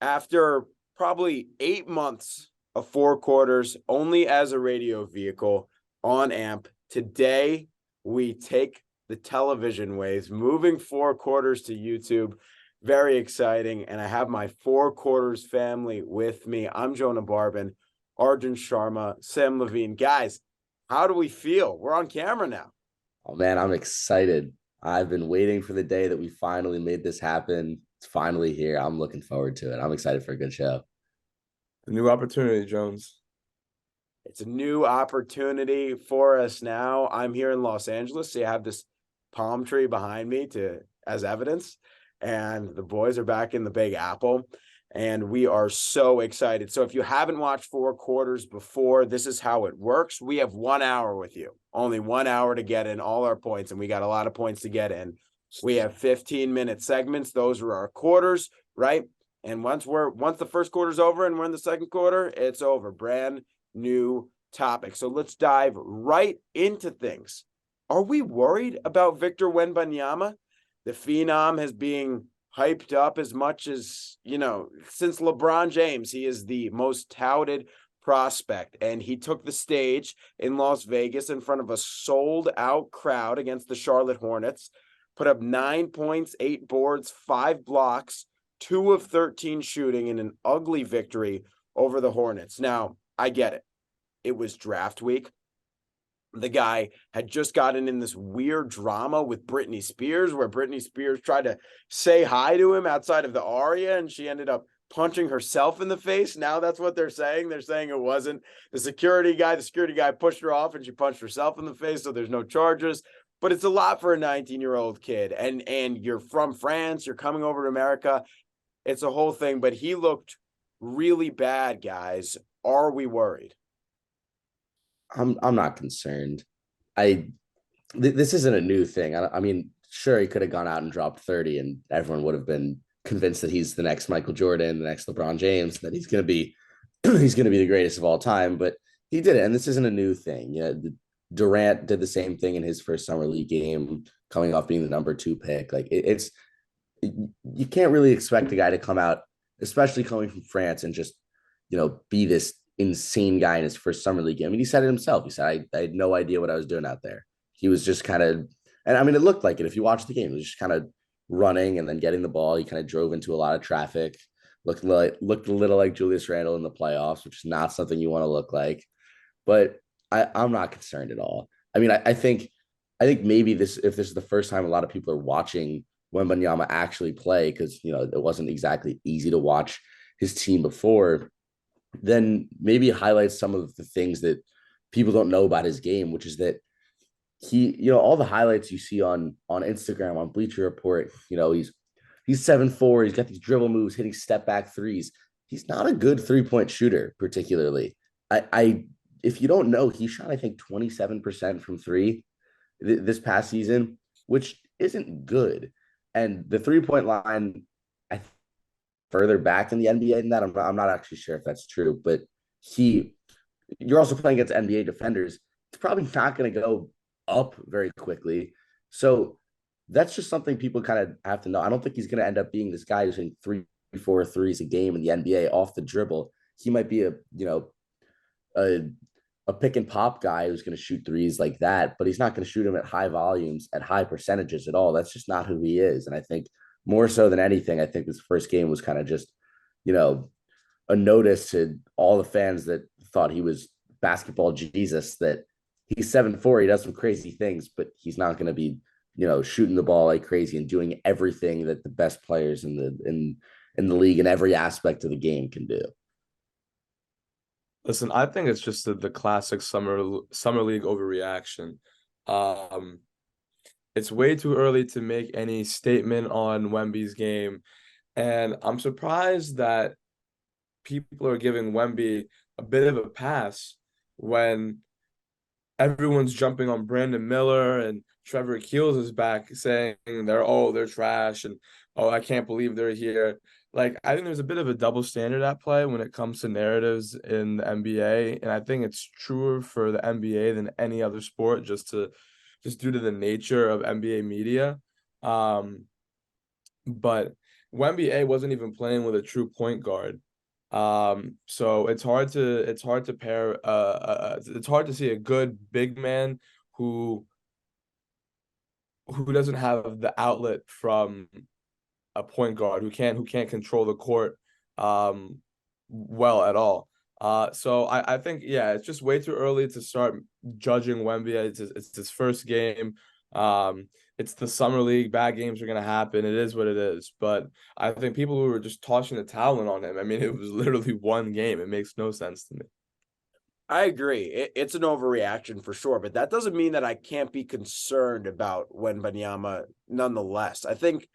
After probably 8 months of 4 quarters, only as a radio vehicle on AMP, today we take the television waves, moving 4 quarters to YouTube. Very exciting. And I have my 4 quarters family with me. I'm Jonah Barbin, Arjun Sharma, Sam Levine. Guys, how do we feel? We're on camera now. Oh man, I'm excited. I've been waiting for the day that we finally made this happen. It's finally here. I'm looking forward to it. I'm excited for a good show. A new opportunity, Jones. It's a new opportunity for us now. I'm here in Los Angeles. So you have this palm tree behind me as evidence. And the boys are back in the Big Apple. And we are so excited. So if you haven't watched 4 quarters before, this is how it works. We have 1 hour with you. Only 1 hour to get in all our points. And we got a lot of points to get in. We have 15-minute segments. Those are our quarters, right? And once the first quarter's over and we're in the second quarter, it's over. Brand new topic. So let's dive right into things. Are we worried about Victor Wembanyama? The Phenom has been hyped up as much as, since LeBron James. He is the most touted prospect, and he took the stage in Las Vegas in front of a sold-out crowd against the Charlotte Hornets, put up 9 points, 8 boards, 5 blocks, 2 of 13 shooting in an ugly victory over the Hornets. Now, I get it. It was draft week. The guy had just gotten in this weird drama with Britney Spears, where Britney Spears tried to say hi to him outside of the Aria, and she ended up punching herself in the face. Now that's what they're saying. They're saying it wasn't the security guy. The security guy pushed her off, and she punched herself in the face, so there's no charges. But it's a lot for a 19-year-old kid. And you're from France. You're coming over to America. It's a whole thing. But he looked really bad, guys. Are we worried? I'm not concerned. This isn't a new thing. I mean, sure, he could have gone out and dropped 30, and everyone would have been convinced that he's the next Michael Jordan, the next LeBron James, that he's gonna be the greatest of all time. But he did it, and this isn't a new thing. Durant did the same thing in his first summer league game, coming off being the number 2 pick. Like you can't really expect a guy to come out, especially coming from France, and just be this insane guy in his first summer league game. I mean, he said it himself. He said, I had no idea what I was doing out there. He was just kind of, and I mean, it looked like it. If you watch the game, it was just kind of running and then getting the ball. He kind of drove into a lot of traffic, looked a little like Julius Randle in the playoffs, which is not something you want to look like. But I'm not concerned at all. I mean, I think maybe if this is the first time a lot of people are watching Wembanyama actually play, because it wasn't exactly easy to watch his team before, then maybe it highlights some of the things that people don't know about his game, which is that he, all the highlights you see on Instagram, on Bleacher Report, he's 7'4", he's got these dribble moves, hitting step back threes. He's not a good 3-point shooter, particularly. If you don't know, he shot, I think, 27% from three this past season, which isn't good. And the 3-point line, I think, further back in the NBA than that. I'm not actually sure if that's true, but you're also playing against NBA defenders. It's probably not going to go up very quickly. So that's just something people kind of have to know. I don't think he's going to end up being this guy who's hitting 3-4 threes a game in the NBA off the dribble. He might be a pick and pop guy who's going to shoot threes like that, but he's not going to shoot them at high volumes, at high percentages at all. That's just not who he is. And I think more so than anything, I think this first game was kind of just, a notice to all the fans that thought he was basketball Jesus, that he's 7'4", he does some crazy things, but he's not going to be, shooting the ball like crazy and doing everything that the best players in the league in every aspect of the game can do. Listen, I think it's just the classic summer league overreaction. It's way too early to make any statement on Wemby's game. And I'm surprised that people are giving Wemby a bit of a pass when everyone's jumping on Brandon Miller and Trevor Keels is back saying they're trash and I can't believe they're here. Like, I think there's a bit of a double standard at play when it comes to narratives in the NBA. And I think it's truer for the NBA than any other sport, just due to the nature of NBA media. But Wemby wasn't even playing with a true point guard. So it's hard to pair it's hard to see a good big man who doesn't have the outlet from a point guard who can't control the court well at all. So I think yeah, it's just way too early to start judging Wemby. It's his first game. It's the summer league. Bad games are gonna happen. It is what it is. But I think people who were just tossing the towel in on him. I mean, it was literally one game. It makes no sense to me. I agree. It's an overreaction for sure, but that doesn't mean that I can't be concerned about Wembanyama nonetheless. I think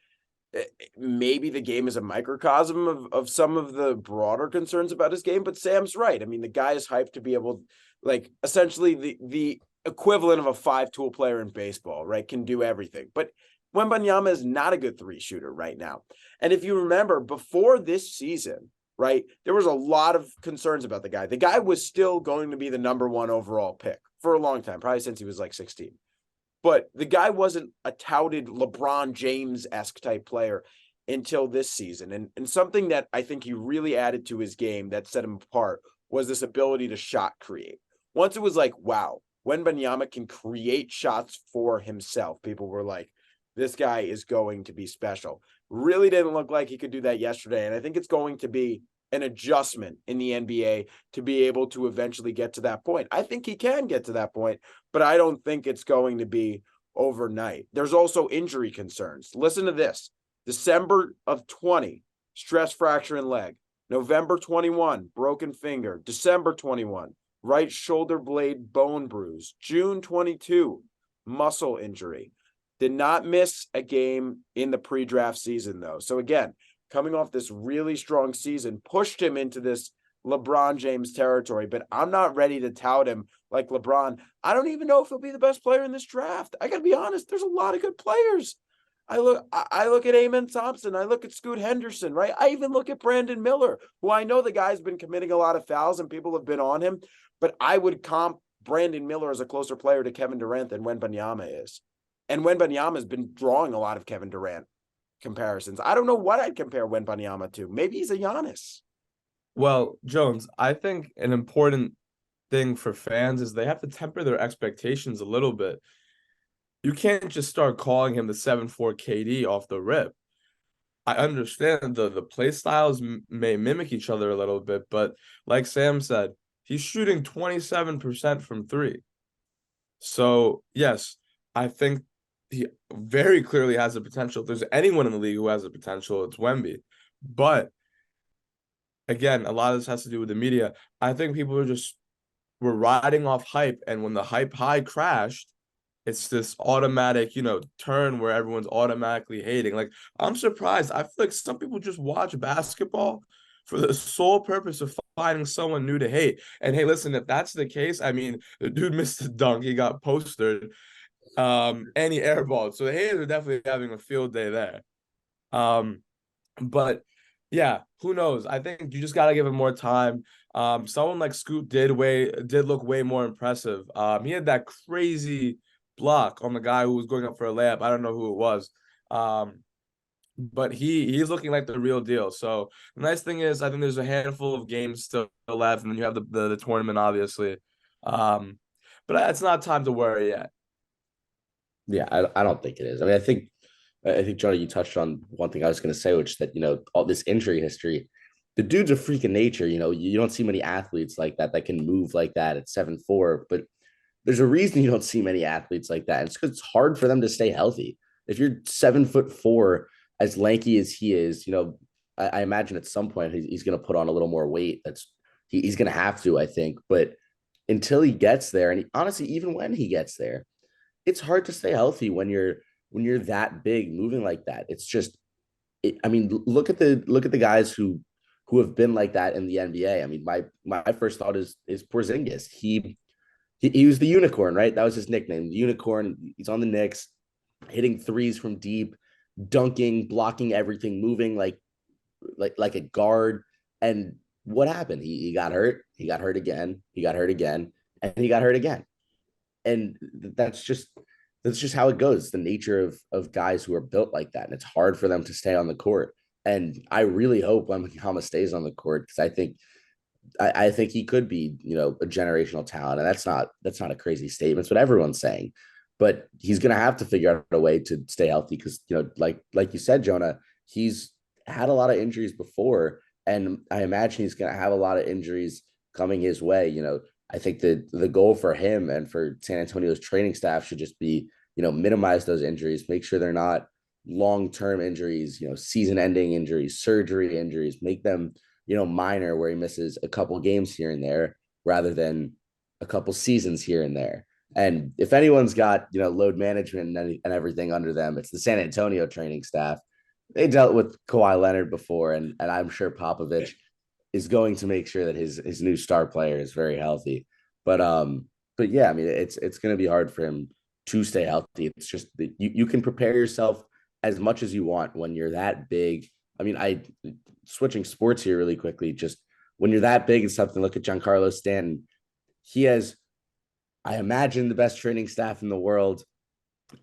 maybe the game is a microcosm of some of the broader concerns about his game, but Sam's right. I mean, the guy is hyped to be able, like, essentially the equivalent of a five-tool player in baseball, right? Can do everything. But Wembanyama is not a good three shooter right now. And if you remember, before this season, right, there was a lot of concerns about the guy. The guy was still going to be the number one overall pick for a long time, probably since he was like 16. But the guy wasn't a touted LeBron James-esque type player until this season. And something that I think he really added to his game that set him apart was this ability to shot create. Once it was like, wow, Wembanyama can create shots for himself, people were like, this guy is going to be special. Really didn't look like he could do that yesterday. And I think it's going to be an adjustment in the NBA to be able to eventually get to that point. I think he can get to that point, but I don't think it's going to be overnight. There's also injury concerns. Listen to this. December of 20, stress fracture in leg. November 21, broken finger. December 21, right shoulder blade bone bruise. June 22, muscle injury. Did not miss a game in the pre-draft season, though. So again, coming off this really strong season, pushed him into this LeBron James territory, but I'm not ready to tout him like LeBron. I don't even know if he'll be the best player in this draft. I got to be honest, there's a lot of good players. I look at Amen Thompson. I look at Scoot Henderson, right? I even look at Brandon Miller, who I know the guy's been committing a lot of fouls and people have been on him, but I would comp Brandon Miller as a closer player to Kevin Durant than Wembanyama is. And Wembanyama has been drawing a lot of Kevin Durant comparisons. I don't know what I'd compare Wembanyama to. Maybe he's a Giannis. Well, Jones, I think an important thing for fans is they have to temper their expectations a little bit. You can't just start calling him the 7'4" KD off the rip. I understand the play styles may mimic each other a little bit, but like Sam said, he's shooting 27% from three. So, yes, I think he very clearly has the potential. If there's anyone in the league who has the potential, it's Wemby. But again, a lot of this has to do with the media. I think people were riding off hype, and when the hype high crashed, it's this automatic, turn where everyone's automatically hating. Like, I'm surprised. I feel like some people just watch basketball for the sole purpose of finding someone new to hate. And hey, listen, if that's the case, I mean, the dude missed a dunk, he got postered, and he airballed. So the haters are definitely having a field day there. But yeah, who knows? I think you just gotta give him more time. Someone like Scoot did look way more impressive. He had that crazy block on the guy who was going up for a layup. I don't know who it was. But he's looking like the real deal. So the nice thing is, I think there's a handful of games still left, and then you have the tournament, obviously. But it's not time to worry yet. Yeah, I don't think it is. I mean, I think Jonah, you touched on one thing I was going to say, which is that all this injury history. The dude's a freak of nature. You don't see many athletes like that can move like that at 7'4". But there's a reason you don't see many athletes like that. It's because it's hard for them to stay healthy. If you're 7'4", as lanky as he is, I imagine at some point he's going to put on a little more weight. He's going to have to, I think. But until he gets there, and honestly, even when he gets there, it's hard to stay healthy when you're that big, moving like that. It's just, I mean, look at the guys who have been like that in the NBA. I mean, my first thought is Porzingis. He was the unicorn, right? That was his nickname, the unicorn. He's on the Knicks, hitting threes from deep, dunking, blocking everything, moving like a guard. And what happened? He got hurt. He got hurt again. He got hurt again, and he got hurt again. And that's just how it goes. The nature of guys who are built like that, and it's hard for them to stay on the court. And I really hope Wembanyama stays on the court because I think he could be, a generational talent. And that's not a crazy statement. It's what everyone's saying. But he's gonna have to figure out a way to stay healthy because, like you said, Jonah, he's had a lot of injuries before. And I imagine he's gonna have a lot of injuries coming his way. I think that the goal for him and for San Antonio's training staff should just be, minimize those injuries, make sure they're not long-term injuries, season-ending injuries, surgery injuries, make them, minor where he misses a couple games here and there rather than a couple seasons here and there. And if anyone's got, load management and everything under them, it's the San Antonio training staff. They dealt with Kawhi Leonard before, and I'm sure Popovich is going to make sure that his new star player is very healthy. But yeah, I mean, it's going to be hard for him to stay healthy. It's just that you can prepare yourself as much as you want when you're that big. I mean, switching sports here really quickly, just when you're that big and something, look at Giancarlo Stanton. He has, I imagine, the best training staff in the world.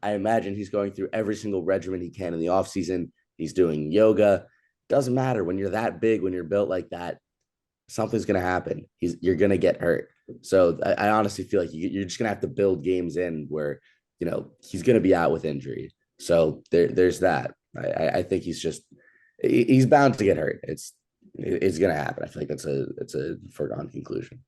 I imagine he's going through every single regimen he can in the offseason. He's doing yoga. Doesn't matter when you're that big, when you're built like that, something's going to happen. You're going to get hurt. So I honestly feel like you're just going to have to build games in where, he's going to be out with injury. So there's that. I think he's bound to get hurt. It's going to happen. I feel like it's a foregone conclusion.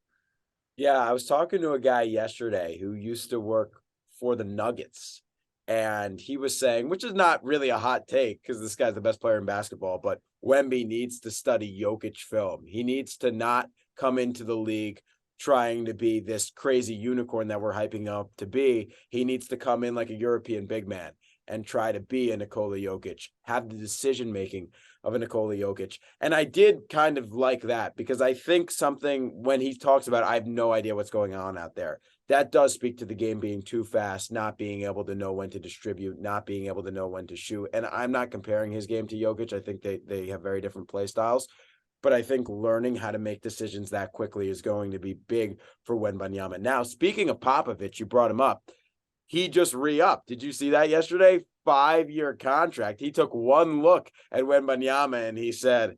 Yeah, I was talking to a guy yesterday who used to work for the Nuggets, and he was saying, which is not really a hot take because this guy's the best player in basketball, but Wemby needs to study Jokic film. He needs to not come into the league trying to be this crazy unicorn that we're hyping up to be. He needs to come in like a European big man and try to be a Nikola Jokic, have the decision-making of a Nikola Jokic. And I did kind of like that because I think something when he talks about, I have no idea what's going on out there. That does speak to the game being too fast, not being able to know when to distribute, not being able to know when to shoot. And I'm not comparing his game to Jokic. I think they have very different play styles. But I think learning how to make decisions that quickly is going to be big for Wembanyama. Now, speaking of Popovich, you brought him up. He just re-upped. Did you see that yesterday? 5-year contract. He took one look at Wembanyama and he said,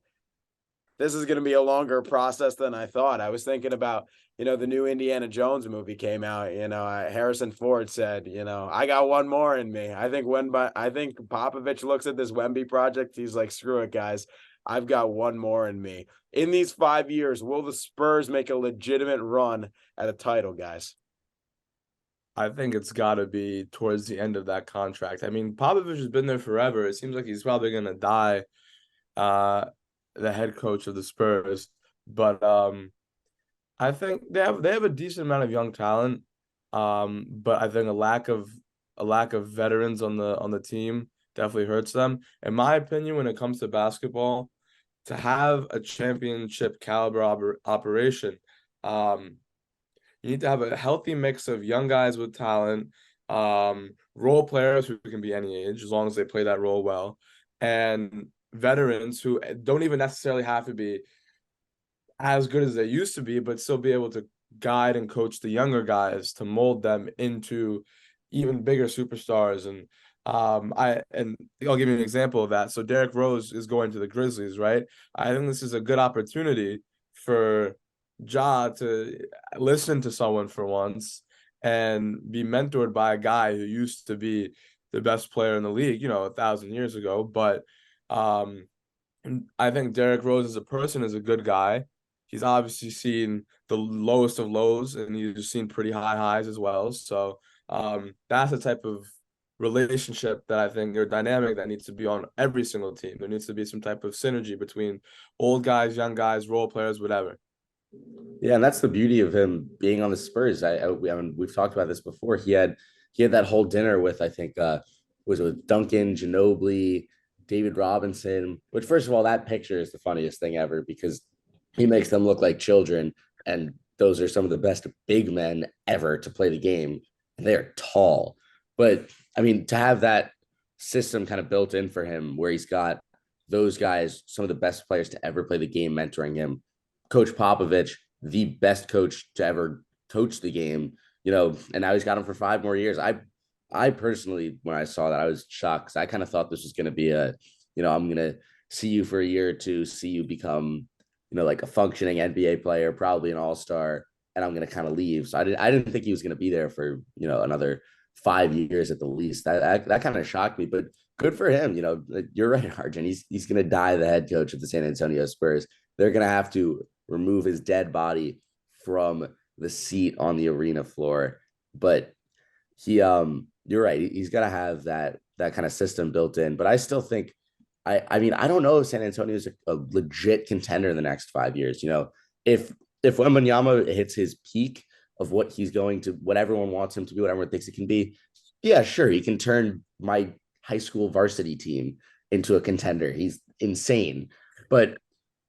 this is going to be a longer process than I thought. I was thinking about, the new Indiana Jones movie came out, Harrison Ford said, I got one more in me. I think Popovich looks at this Wemby project. He's like, screw it, guys. I've got one more in me. In these 5 years, will the Spurs make a legitimate run at a title, guys? I think it's got to be towards the end of that contract. I mean, Popovich has been there forever. It seems like he's probably going to die, the head coach of the Spurs. But I think they have a decent amount of young talent. But I think a lack of veterans on the team definitely hurts them. In my opinion, when it comes to basketball, to have a championship caliber operation, you need to have a healthy mix of young guys with talent, role players who can be any age as long as they play that role well, and veterans who don't even necessarily have to be as good as they used to be, but still be able to guide and coach the younger guys to mold them into even bigger superstars. And I'll give you an example of that. So Derrick Rose is going to the Grizzlies, right? I think this is a good opportunity for Ja to listen to someone for once and be mentored by a guy who used to be the best player in the league, 1,000 years ago. But I think Derrick Rose as a person is a good guy. He's obviously seen the lowest of lows and he's seen pretty high highs as well. So that's the type of relationship that I think or dynamic that needs to be on every single team. There needs to be some type of synergy between old guys, young guys, role players, whatever. Yeah, and that's the beauty of him being on the Spurs. I mean, we've talked about this before. He had that whole dinner with I think was it with Duncan, Ginobili, David Robinson. Which first of all, that picture is the funniest thing ever because he makes them look like children, and those are some of the best big men ever to play the game. And they're tall, but I mean to have that system kind of built in for him, where he's got those guys, some of the best players to ever play the game, mentoring him. Coach Popovich, the best coach to ever coach the game, and now he's got him for 5 more years. I personally, when I saw that, I was shocked because I kind of thought this was going to be I'm going to see you for a year or two, see you become, like a functioning NBA player, probably an all-star, and I'm going to kind of leave. So I didn't think he was going to be there for, another 5 years at the least. That kind of shocked me, but good for him. You're right, Arjun. He's going to die the head coach of the San Antonio Spurs. They're going to have to remove his dead body from the seat on the arena floor. But you're right. He's got to have that kind of system built in. But I still think, I mean, I don't know if San Antonio is a legit contender in the next 5 years. If Wembanyama hits his peak of what he's going to, what everyone wants him to be, what everyone thinks it can be, yeah, sure, he can turn my high school varsity team into a contender. He's insane. But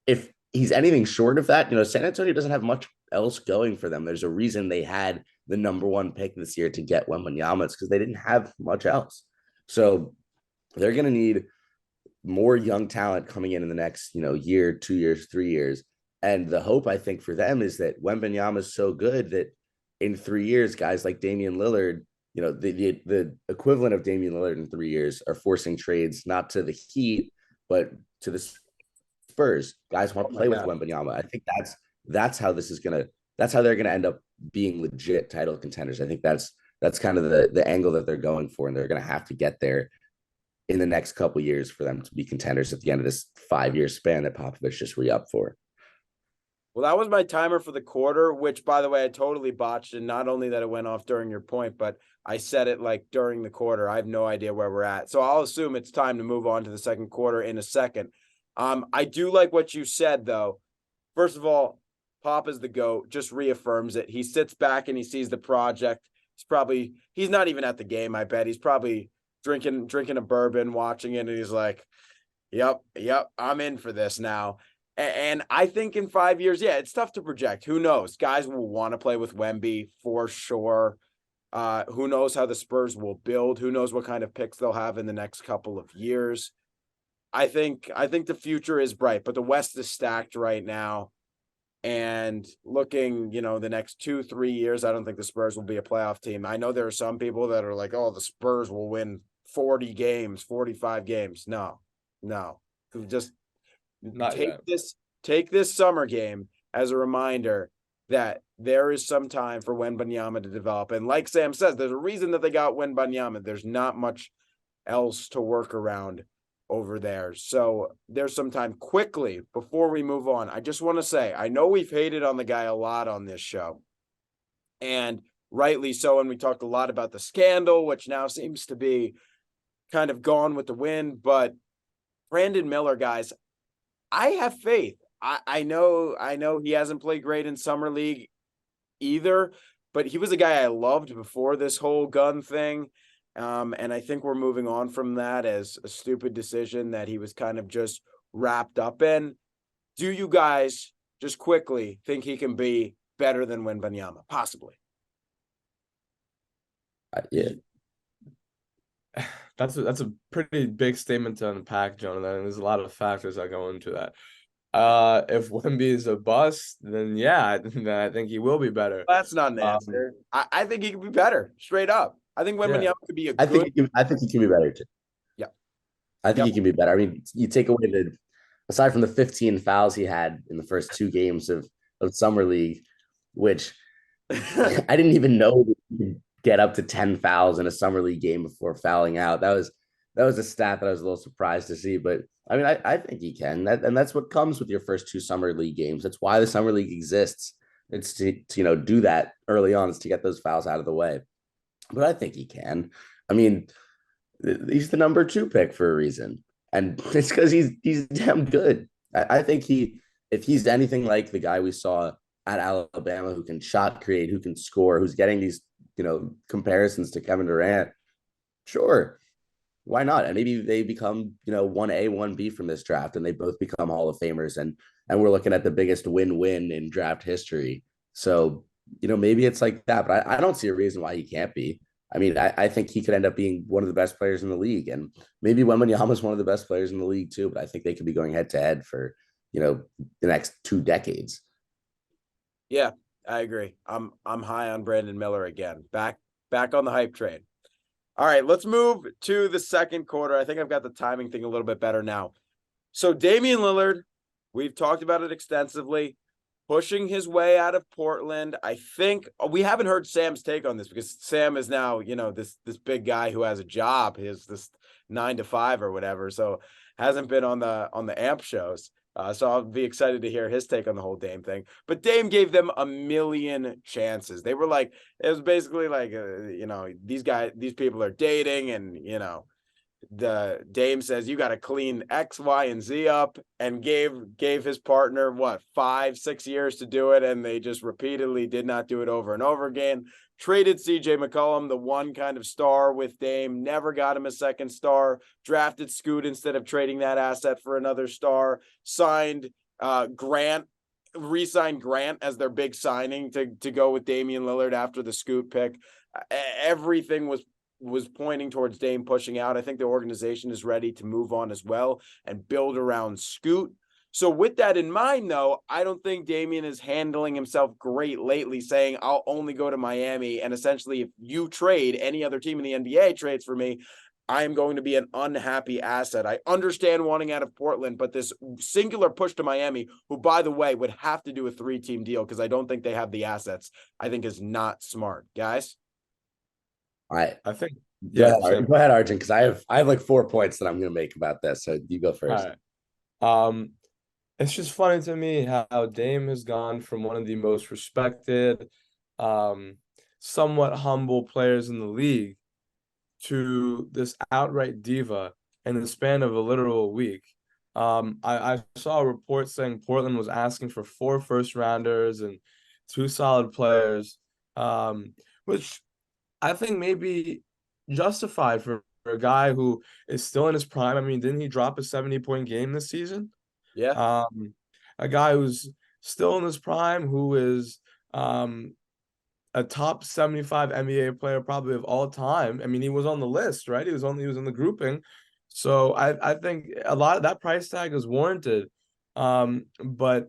if he's anything short of that, San Antonio doesn't have much else going for them. There's a reason they had the number one pick this year to get Wembanyama. It's because they didn't have much else. So they're going to need more young talent coming in the next, year, 2 years, 3 years. And the hope, I think, for them is that Wembanyama is so good that in 3 years, guys like Damian Lillard, the equivalent of Damian Lillard in 3 years are forcing trades, not to the Heat, but to the Spurs. Guys want to play with Wembanyama. I think that's how they're gonna end up being legit title contenders. I think that's kind of the angle that they're going for, and they're gonna have to get there in the next couple of years for them to be contenders at the end of this 5-year span that Popovich just re-upped for. Well, that was my timer for the quarter, which, by the way, I totally botched. And not only that it went off during your point, but I said it like during the quarter. I have no idea where we're at. So I'll assume it's time to move on to the second quarter in a second. I do like what you said, though. First of all, Pop is the GOAT, just reaffirms it. He sits back and he sees the project. He's not even at the game, I bet. He's probably drinking a bourbon, watching it, and he's like, yep, I'm in for this now. And I think in 5 years, yeah, it's tough to project. Who knows? Guys will want to play with Wemby for sure. Who knows how the Spurs will build? Who knows what kind of picks they'll have in the next couple of years? I think the future is bright, but the West is stacked right now. And looking, the next 2-3 years, I don't think the Spurs will be a playoff team. I know there are some people that are like, oh, the Spurs will win 40 games, 45 games. No. Just take this summer game as a reminder that there is some time for Wembanyama to develop. And like Sam says, there's a reason that they got Wembanyama. There's not much else to work around over there. So there's some time. Quickly, before we move on, I just want to say, I know we've hated on the guy a lot on this show, and rightly so. And we talked a lot about the scandal, which now seems to be kind of gone with the wind. But Brandon Miller, guys, I have faith. I know he hasn't played great in summer league either, but he was a guy I loved before this whole gun thing. And I think we're moving on from that as a stupid decision that he was kind of just wrapped up in. Do you guys, just quickly, think he can be better than Wembanyama? Possibly. Yeah. That's a pretty big statement to unpack, Jonathan. There's a lot of factors that go into that. If Wemby is a bust, then yeah, then I think he will be better. That's not an answer. I think he could be better, straight up. I think Wembanyama could be I think he can be better too. Yeah. I think he can be better. I mean, you take away aside from the 15 fouls he had in the first 2 games of summer league, which I didn't even know you could get up to 10 fouls in a summer league game before fouling out. That was a stat that I was a little surprised to see, but I mean, I think he can. And that's what comes with your first 2 summer league games. That's why the summer league exists. It's to do that early on, is to get those fouls out of the way. But I think he can. I mean, he's the number 2 pick for a reason, and it's because he's damn good. I think if he's anything like the guy we saw at Alabama, who can shot create, who can score, who's getting these comparisons to Kevin Durant, sure, why not? And maybe they become 1A, 1B from this draft, and they both become Hall of Famers, and we're looking at the biggest win-win in draft history. So maybe it's like that, but I don't see a reason why he can't be. I mean, I think he could end up being one of the best players in the league, and maybe Wembanyama is one of the best players in the league too. But I think they could be going head to head for the next 2 decades. Yeah, I agree. I'm high on Brandon Miller again. Back on the hype train. All right, let's move to the second quarter. I think I've got the timing thing a little bit better now. So Damian Lillard, we've talked about it extensively, pushing his way out of Portland. I think we haven't heard Sam's take on this because Sam is now, this big guy who has a job, his this 9 to 5 or whatever. So hasn't been on the AMP shows. So I'll be excited to hear his take on the whole Dame thing. But Dame gave them a million chances. They were like, it was basically like, these people are dating, and the Dame says you got to clean X, Y, and Z up, and gave his partner 5-6 years to do it, and they just repeatedly did not do it over and over again. Traded CJ McCollum, the one kind of star with Dame, never got him a second star. Drafted Scoot instead of trading that asset for another star. Signed Grant, re-signed Grant as their big signing to go with Damian Lillard after the Scoot pick. Everything was pointing towards Dame pushing out. I think the organization is ready to move on as well and build around Scoot. So with that in mind, though, I don't think Damian is handling himself great lately, saying I'll only go to Miami. And essentially, if you trade, any other team in the NBA trades for me, I am going to be an unhappy asset. I understand wanting out of Portland, but this singular push to Miami, who, by the way, would have to do a 3-team deal because I don't think they have the assets, I think is not smart. Guys? I think Go ahead, Arjun, because I have like 4 points that I'm going to make about this. So you go first. All right. It's just funny to me how Dame has gone from one of the most respected, somewhat humble players in the league to this outright diva in the span of a literal week. I saw a report saying Portland was asking for 4 first-rounders and 2 solid players, which I think may be justified for a guy who is still in his prime. I mean, didn't he drop a 70-point game this season? Yeah. A guy who's still in his prime, who is a top 75 NBA player probably of all time. I mean, he was on the list, right? He was in the grouping. So I think a lot of that price tag is warranted. But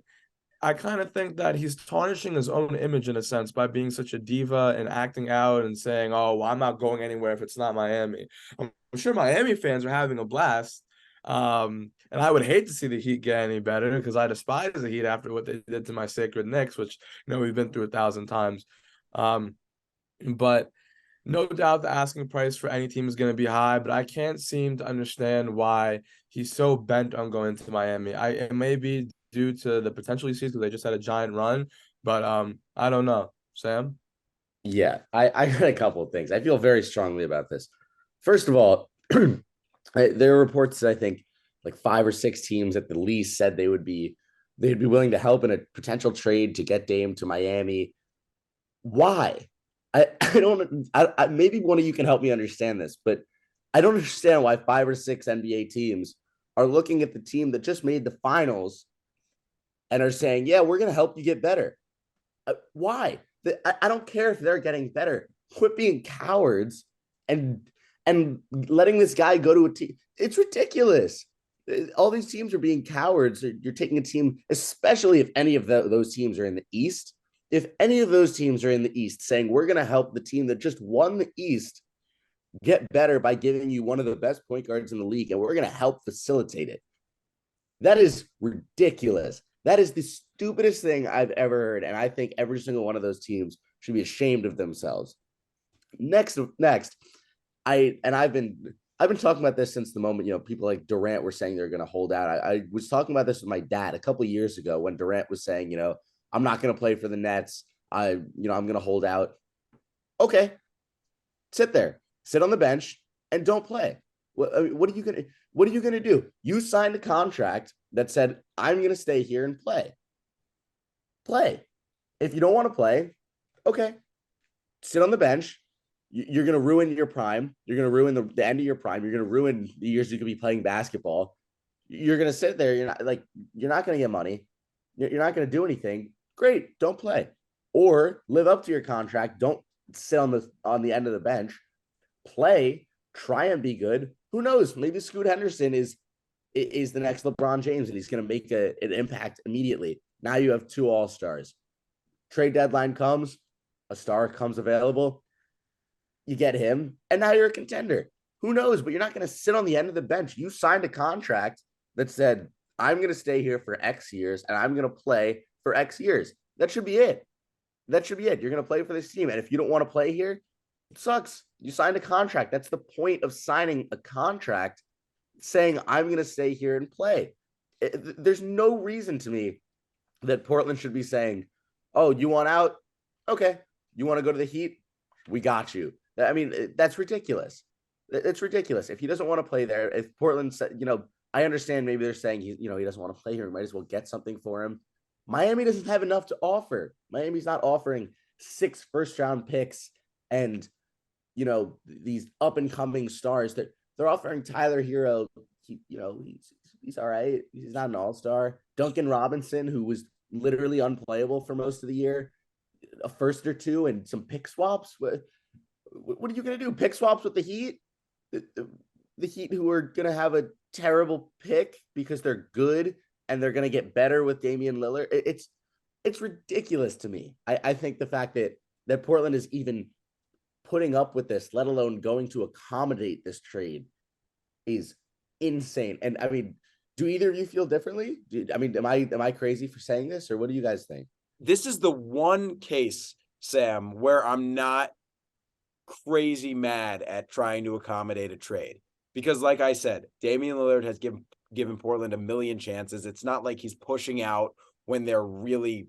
I kind of think that he's tarnishing his own image in a sense by being such a diva and acting out and saying, "Oh, well, I'm not going anywhere if it's not Miami." I'm sure Miami fans are having a blast. And I would hate to see the Heat get any better because I despise the Heat after what they did to my sacred Knicks, which we've been through 1,000 times. But no doubt the asking price for any team is going to be high, but I can't seem to understand why he's so bent on going to Miami. It may be due to the potential he sees because they just had a giant run, but I don't know. Sam? Yeah, I heard a couple of things. I feel very strongly about this. First of all, there are reports that I think like 5 or 6 teams at the least said they'd be willing to help in a potential trade to get Dame to Miami. Why? I don't. Maybe one of you can help me understand this, but I don't understand why 5 or 6 NBA teams are looking at the team that just made the finals and are saying, "Yeah, we're going to help you get better." Why? I don't care if they're getting better. Quit being cowards and letting this guy go to a team. It's ridiculous. All these teams are being cowards. You're taking a team, especially if any of those teams are in the East. If any of those teams are in the East saying we're going to help the team that just won the East get better by giving you one of the best point guards in the league, and we're going to help facilitate it. That is ridiculous. That is the stupidest thing I've ever heard, and I think every single one of those teams should be ashamed of themselves. Next, I've been talking about this since the moment, people like Durant were saying they're going to hold out. I was talking about this with my dad a couple of years ago when Durant was saying, I'm not going to play for the Nets. I'm going to hold out. Okay. Sit on the bench and don't play. What are you going to do? You signed a contract that said, I'm going to stay here and play. If you don't want to play, okay. Sit on the bench. You're going to ruin your prime. You're going to ruin the end of your prime. You're going to ruin the years you could be playing basketball. You're going to sit there. You're not going to get money. You're not going to do anything. Great. Don't play. Or live up to your contract. Don't sit on the end of the bench. Play. Try and be good. Who knows? Maybe Scoot Henderson is the next LeBron James and he's going to make an impact immediately. Now you have 2 all-stars. Trade deadline comes. A star comes available. You get him, and now you're a contender. Who knows? But you're not going to sit on the end of the bench. You signed a contract that said, I'm going to stay here for X years and I'm going to play for X years. That should be it. That should be it. You're going to play for this team. And if you don't want to play here, it sucks. You signed a contract. That's the point of signing a contract, saying, I'm going to stay here and play. There's no reason to me that Portland should be saying, oh, you want out? Okay. You want to go to the Heat? We got you. I mean, that's ridiculous. It's ridiculous. If he doesn't want to play there, if Portland said, I understand maybe they're saying he doesn't want to play here. We might as well get something for him. Miami doesn't have enough to offer. Miami's not offering 6 first-round picks and these up-and-coming stars that they're offering. Tyler Hero. He's all right. He's not an all-star. Duncan Robinson, who was literally unplayable for most of the year, a first or two, and some pick swaps. What are you going to do? Pick swaps with the Heat? The Heat, who are going to have a terrible pick because they're good and they're going to get better with Damian Lillard. It's ridiculous to me. I think the fact that Portland is even putting up with this, let alone going to accommodate this trade, is insane. And I mean, do either of you feel differently? Am I crazy for saying this, or what do you guys think? This is the one case, Sam, where I'm not crazy mad at trying to accommodate a trade. Because like I said, Damian Lillard has given Portland a million chances. It's not like he's pushing out when they're really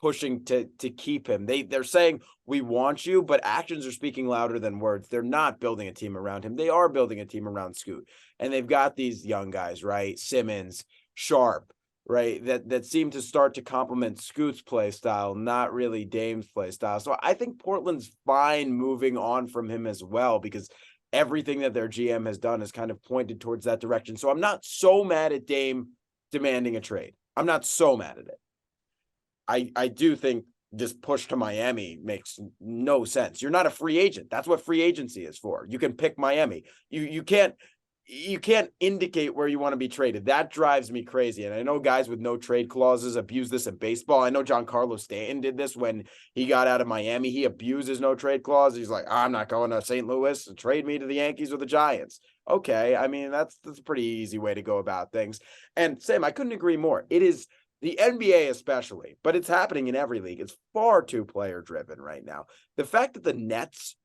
pushing to keep him. They're saying, we want you, but actions are speaking louder than words. They're not building a team around him. They are building a team around Scoot. And they've got these young guys, right? Simmons, Sharp, right? That seem to start to complement Scoot's play style, not really Dame's play style. So I think Portland's fine moving on from him as well, because everything that their GM has done has kind of pointed towards that direction. So I'm not so mad at Dame demanding a trade. I'm not so mad at it. I do think this push to Miami makes no sense. You're not a free agent. That's what free agency is for. You can pick Miami. You can't indicate where you want to be traded. That drives me crazy. And I know guys with no trade clauses abuse this in baseball. I know Giancarlo Stanton did this when he got out of Miami. He abused his no trade clause. He's like, I'm not going to St. Louis. Trade me to the Yankees or the Giants. Okay. I mean, that's a pretty easy way to go about things. And Sam, I couldn't agree more. It is the NBA especially, but it's happening in every league. It's far too player driven right now. The fact that the Nets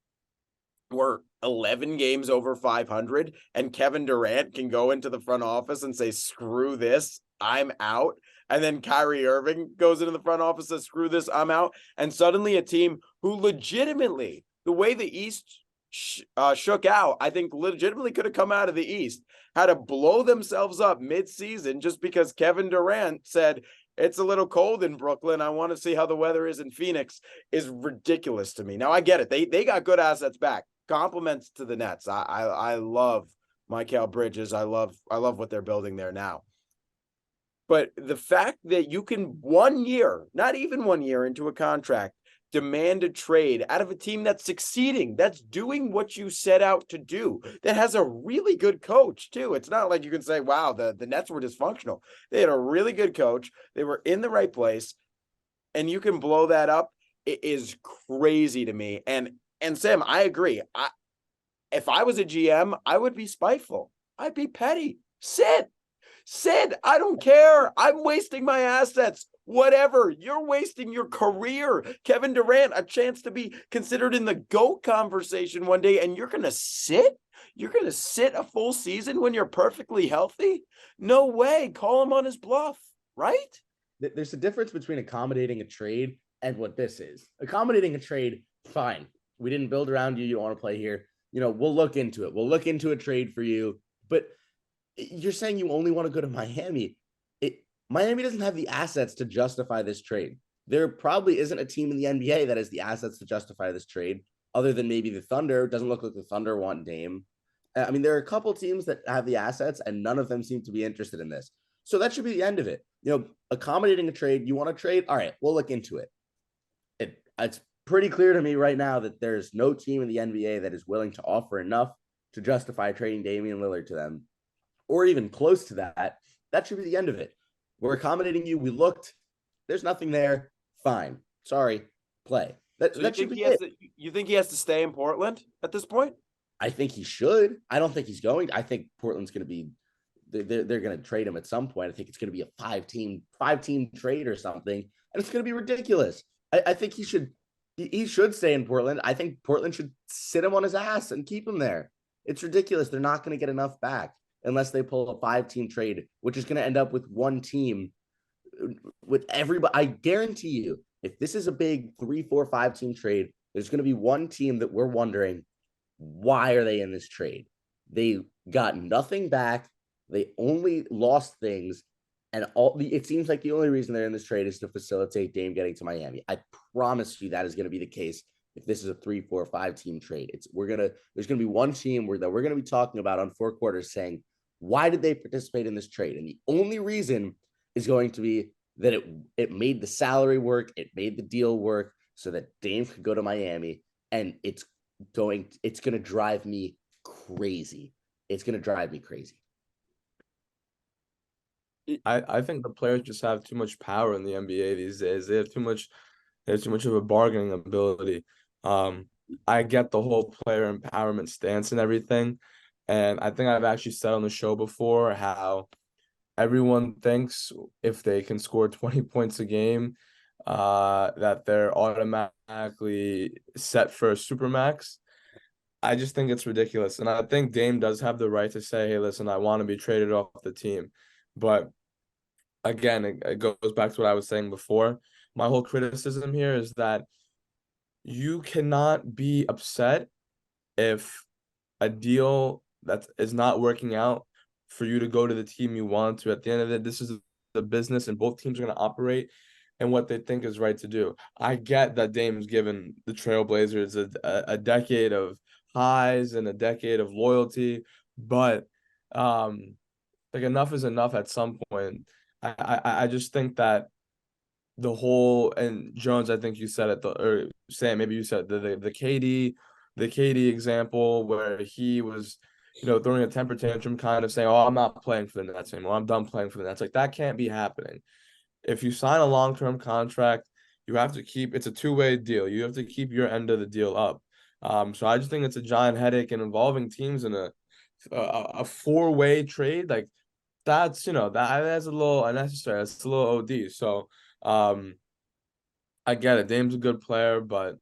were 11 games over 500 and Kevin Durant can go into the front office and say, screw this, I'm out. And then Kyrie Irving goes into the front office and says, screw this, I'm out. And suddenly a team who legitimately, the way the East shook out, I think legitimately could have come out of the East, had to blow themselves up mid-season just because Kevin Durant said, it's a little cold in Brooklyn, I want to see how the weather is in Phoenix, is ridiculous to me. Now, I get it. They got good assets back. Compliments to the Nets. I love Mikal Bridges. I love what they're building there now. But the fact that you can 1 year, not even 1 year into a contract, demand a trade out of a team that's succeeding, that's doing what you set out to do, that has a really good coach too. It's not like you can say, wow, the Nets were dysfunctional. They had a really good coach. They were in the right place, and you can blow that up. It is crazy to me. And Sam, I agree. If I was a GM, I would be spiteful. I'd be petty. Sit. I don't care. I'm wasting my assets. Whatever. You're wasting your career. Kevin Durant, a chance to be considered in the GOAT conversation one day, and you're going to sit? You're going to sit a full season when you're perfectly healthy? No way. Call him on his bluff, right? There's a difference between accommodating a trade and what this is. Accommodating a trade, fine. We didn't build around you. You don't want to play here. We'll look into it. We'll look into a trade for you. But you're saying you only want to go to Miami. Miami doesn't have the assets to justify this trade. There probably isn't a team in the NBA that has the assets to justify this trade, other than maybe the Thunder. It doesn't look like the Thunder want Dame. I mean, there are a couple teams that have the assets, and none of them seem to be interested in this. So that should be the end of it. Accommodating a trade. You want to trade? All right, we'll look into it. It's pretty clear to me right now that there's no team in the NBA that is willing to offer enough to justify trading Damian Lillard to them, or even close to that. That should be the end of it. We're accommodating you. We looked. There's nothing there. Fine. Sorry. Play. That should be it. You think he has to stay in Portland at this point? I think he should. I don't think he's going. I think Portland's going to be they're going to trade him at some point. I think it's going to be a five-team trade or something, and it's going to be ridiculous. I think he should stay in Portland. I think Portland should sit him on his ass and keep him there. It's ridiculous. They're not going to get enough back unless they pull a 5-team trade, which is going to end up with one team with everybody. I guarantee you, if this is a big 3, 4, 5-team trade, there's going to be one team that we're wondering, why are they in this trade? They got nothing back. They only lost things. And it seems like the only reason they're in this trade is to facilitate Dame getting to Miami. I promise you that is going to be the case if this is a 3, 4, 5-team trade. There's going to be one team that we're going to be talking about on 4 quarters saying, why did they participate in this trade? And the only reason is going to be that it made the salary work, it made the deal work so that Dame could go to Miami, and it's going to drive me crazy. It's going to drive me crazy. I think the players just have too much power in the NBA these days. They have too much of a bargaining ability. I get the whole player empowerment stance and everything. And I think I've actually said on the show before how everyone thinks if they can score 20 points a game, that they're automatically set for a supermax. I just think it's ridiculous. And I think Dame does have the right to say, hey, listen, I want to be traded off the team. But again, it goes back to what I was saying before. My whole criticism here is that you cannot be upset if a deal that is not working out for you to go to the team you want to. At the end of it, this is the business, and both teams are going to operate and what they think is right to do. I get that Dame's given the Trailblazers a decade of highs and a decade of loyalty, but like enough is enough at some point. I just think that the whole, and Jones, I think you said it, or Sam, maybe you said the KD example where he was, throwing a temper tantrum, kind of saying, "Oh, I'm not playing for the Nets anymore. I'm done playing for the Nets." Like, that can't be happening. If you sign a long-term contract, you have to keep, it's a two-way deal. You have to keep your end of the deal up. So I just think it's a giant headache, and involving teams in a four-way trade, like that's that's a little unnecessary. That's a little OD. So I get it. Dame's a good player, but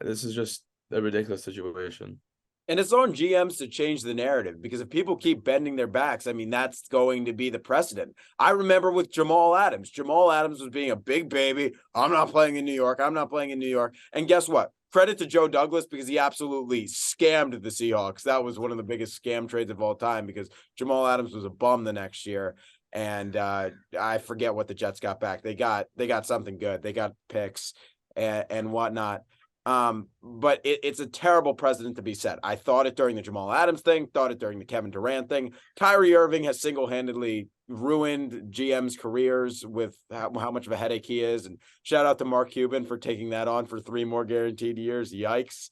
this is just a ridiculous situation. And it's on GMs to change the narrative, because if people keep bending their backs, I mean, that's going to be the precedent. I remember with Jamal Adams. Jamal Adams was being a big baby. I'm not playing in New York. I'm not playing in New York. And guess what? Credit to Joe Douglas, because he absolutely scammed the Seahawks. That was one of the biggest scam trades of all time, because Jamal Adams was a bum the next year. And I forget what the Jets got back. They got something good. They got picks and whatnot. But it's a terrible precedent to be set. I thought it during the Jamal Adams thing, thought it during the Kevin Durant thing. Kyrie Irving has single-handedly ruined GM's careers with how much of a headache he is. And shout out to Mark Cuban for taking that on for 3 more guaranteed years. Yikes.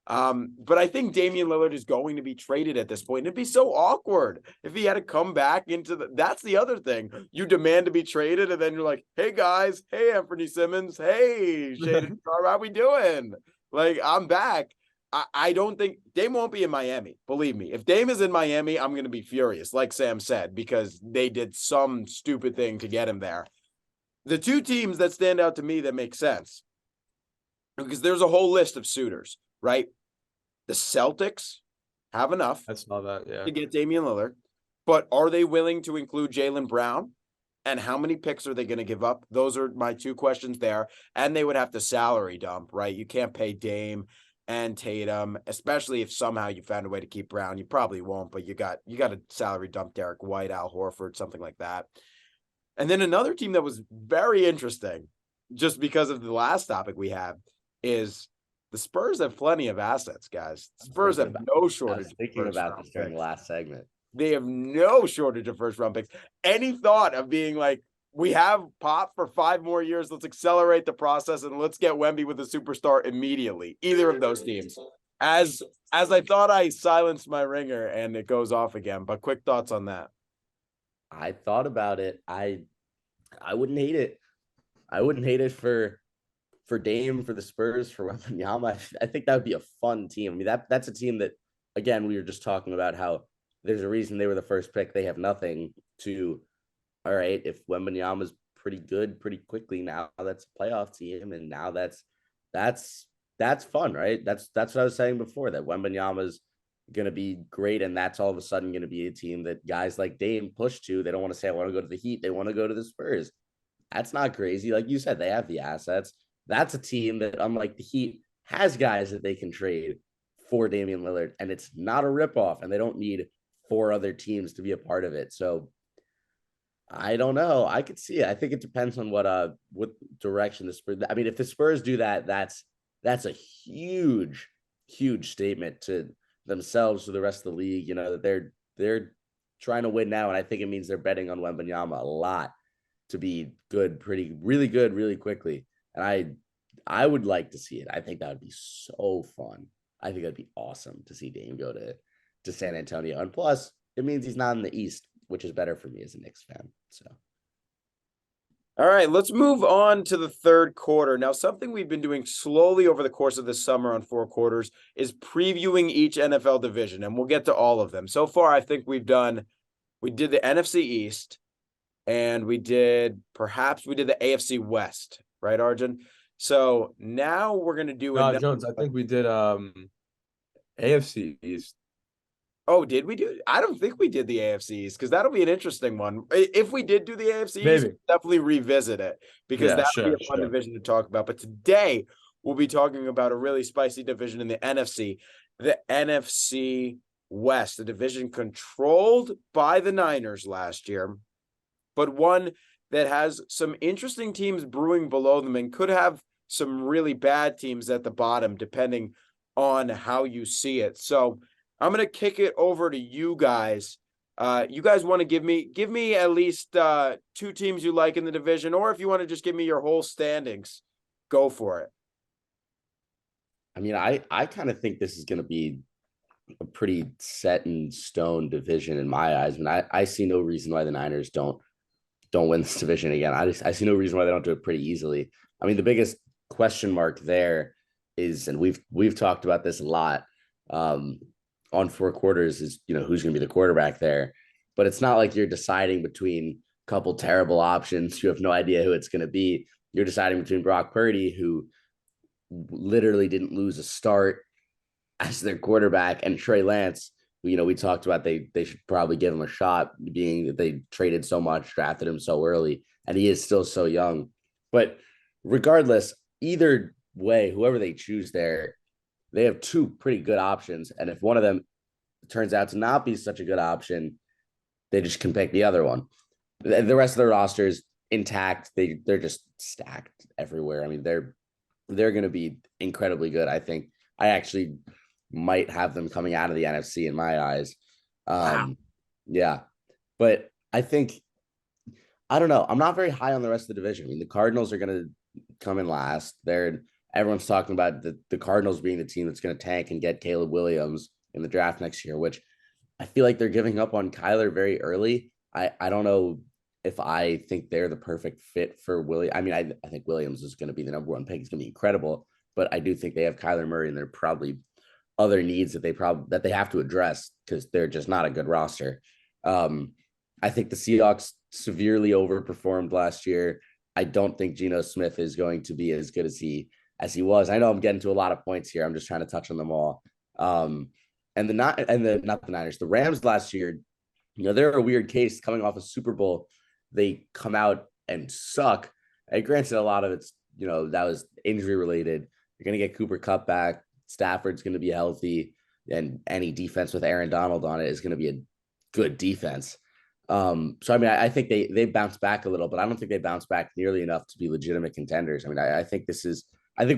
But I think Damian Lillard is going to be traded at this point. It'd be so awkward if he had to come back into that's the other thing. You demand to be traded, and then you're like, hey guys, hey Anthony Simmons, hey Shaded Star, how we doing? Like, I'm back. I don't think Dame won't be in Miami. Believe me, if Dame is in Miami, I'm going to be furious, like Sam said, because they did some stupid thing to get him there. The two teams that stand out to me that make sense, because there's a whole list of suitors, right? The Celtics have enough to get Damian Lillard, but are they willing to include Jaylen Brown? And how many picks are they going to give up? Those are my 2 questions there. And they would have to salary dump, right? You can't pay Dame and Tatum, especially if somehow you found a way to keep Brown. You probably won't, but you got to salary dump Derek White, Al Horford, something like that. And then another team that was very interesting, just because of the last topic we had, is the Spurs have plenty of assets, guys. Spurs have no shortage. I was thinking about this during the last segment. They have no shortage of first-round picks. Any thought of being like, we have Pop for 5 more years, let's accelerate the process and let's get Wemby with a superstar immediately? Either of those teams. As I thought I silenced my ringer and it goes off again, but quick thoughts on that. I thought about it. I wouldn't hate it. I wouldn't hate it for Dame, for the Spurs, for Wembanyama. I think that would be a fun team. I mean, that's a team that, again, we were just talking about how there's a reason they were the first pick. They have nothing to, all right, if Wembanyama's pretty good pretty quickly, now that's a playoff team. And now that's fun, right? That's what I was saying before, that Wembanyama's going to be great. And that's all of a sudden going to be a team that guys like Dame push to. They don't want to say, I want to go to the Heat. They want to go to the Spurs. That's not crazy. Like you said, they have the assets. That's a team that, unlike the Heat, has guys that they can trade for Damian Lillard, and it's not a ripoff, and they don't need 4 other teams to be a part of it. So I don't know. I could see it. I think it depends on what direction the Spurs. I mean, if the Spurs do that, that's a huge, huge statement to themselves, to the rest of the league. You know, that they're trying to win now, and I think it means they're betting on Wembanyama a lot to be good, really good, really quickly. And I would like to see it. I think that would be so fun. I think that'd be awesome to see Dame go to San Antonio. And plus, it means he's not in the East, which is better for me as a Knicks fan. So, all right, let's move on to the third quarter. Now, something we've been doing slowly over the course of this summer on 4 quarters is previewing each NFL division, and we'll get to all of them. So far, I think we did the NFC East, and we did the AFC West, right, Arjun? So now we're going to do Jones, I think we did AFC East. Oh, did we do? I don't think we did the AFC East, because that'll be an interesting one. If we did do the AFC East, Maybe. definitely revisit it, because that'll be a fun division to talk about. But today we'll be talking about a really spicy division in the NFC West, a division controlled by the Niners last year, but one that has some interesting teams brewing below them and could have some really bad teams at the bottom, depending on how you see it. So I'm going to kick it over to you guys. You guys want to give me at least 2 teams you like in the division, or if you want to just give me your whole standings, go for it. I mean, I kind of think this is going to be a pretty set in stone division in my eyes. I mean, I see no reason why the Niners don't win this division again. I see no reason why they don't do it pretty easily. I mean, the biggest question mark there is, and we've talked about this a lot on 4 quarters, is, you know, who's going to be the quarterback there. But it's not like you're deciding between a couple terrible options. You have no idea who it's going to be. You're deciding between Brock Purdy, who literally didn't lose a start as their quarterback, and Trey Lance, who, you know, we talked about they should probably give him a shot, being that they traded so much, drafted him so early, and he is still so young. But regardless, either way, whoever they choose there, they have 2 pretty good options. And if one of them turns out to not be such a good option, they just can pick the other one. The rest of their roster is intact. They're just stacked everywhere. I mean, they're going to be incredibly good. I think I actually might have them coming out of the NFC in my eyes. Wow. Yeah. But I think, I don't know, I'm not very high on the rest of the division. I mean, the Cardinals are going to come in last. Everyone's talking about the Cardinals being the team that's going to tank and get Caleb Williams in the draft next year, which I feel like they're giving up on Kyler very early. I don't know if I think they're the perfect fit for Williams. I mean, I think Williams is going to be the number 1 pick. He's going to be incredible, but I do think they have Kyler Murray, and there are probably other needs that they have to address, because they're just not a good roster. I think the Seahawks severely overperformed last year. I don't think Geno Smith is going to be as good as he was. I know I'm getting to a lot of points here. I'm just trying to touch on them all. Not the Niners, the Rams last year, you know, they're a weird case coming off a Super Bowl. They come out and suck. And granted, a lot of it's, you know, that was injury related. You're going to get Cooper Kupp back. Stafford's going to be healthy, and any defense with Aaron Donald on it is going to be a good defense. So, I mean, I think they bounced back a little, but I don't think they bounced back nearly enough to be legitimate contenders. I mean, I think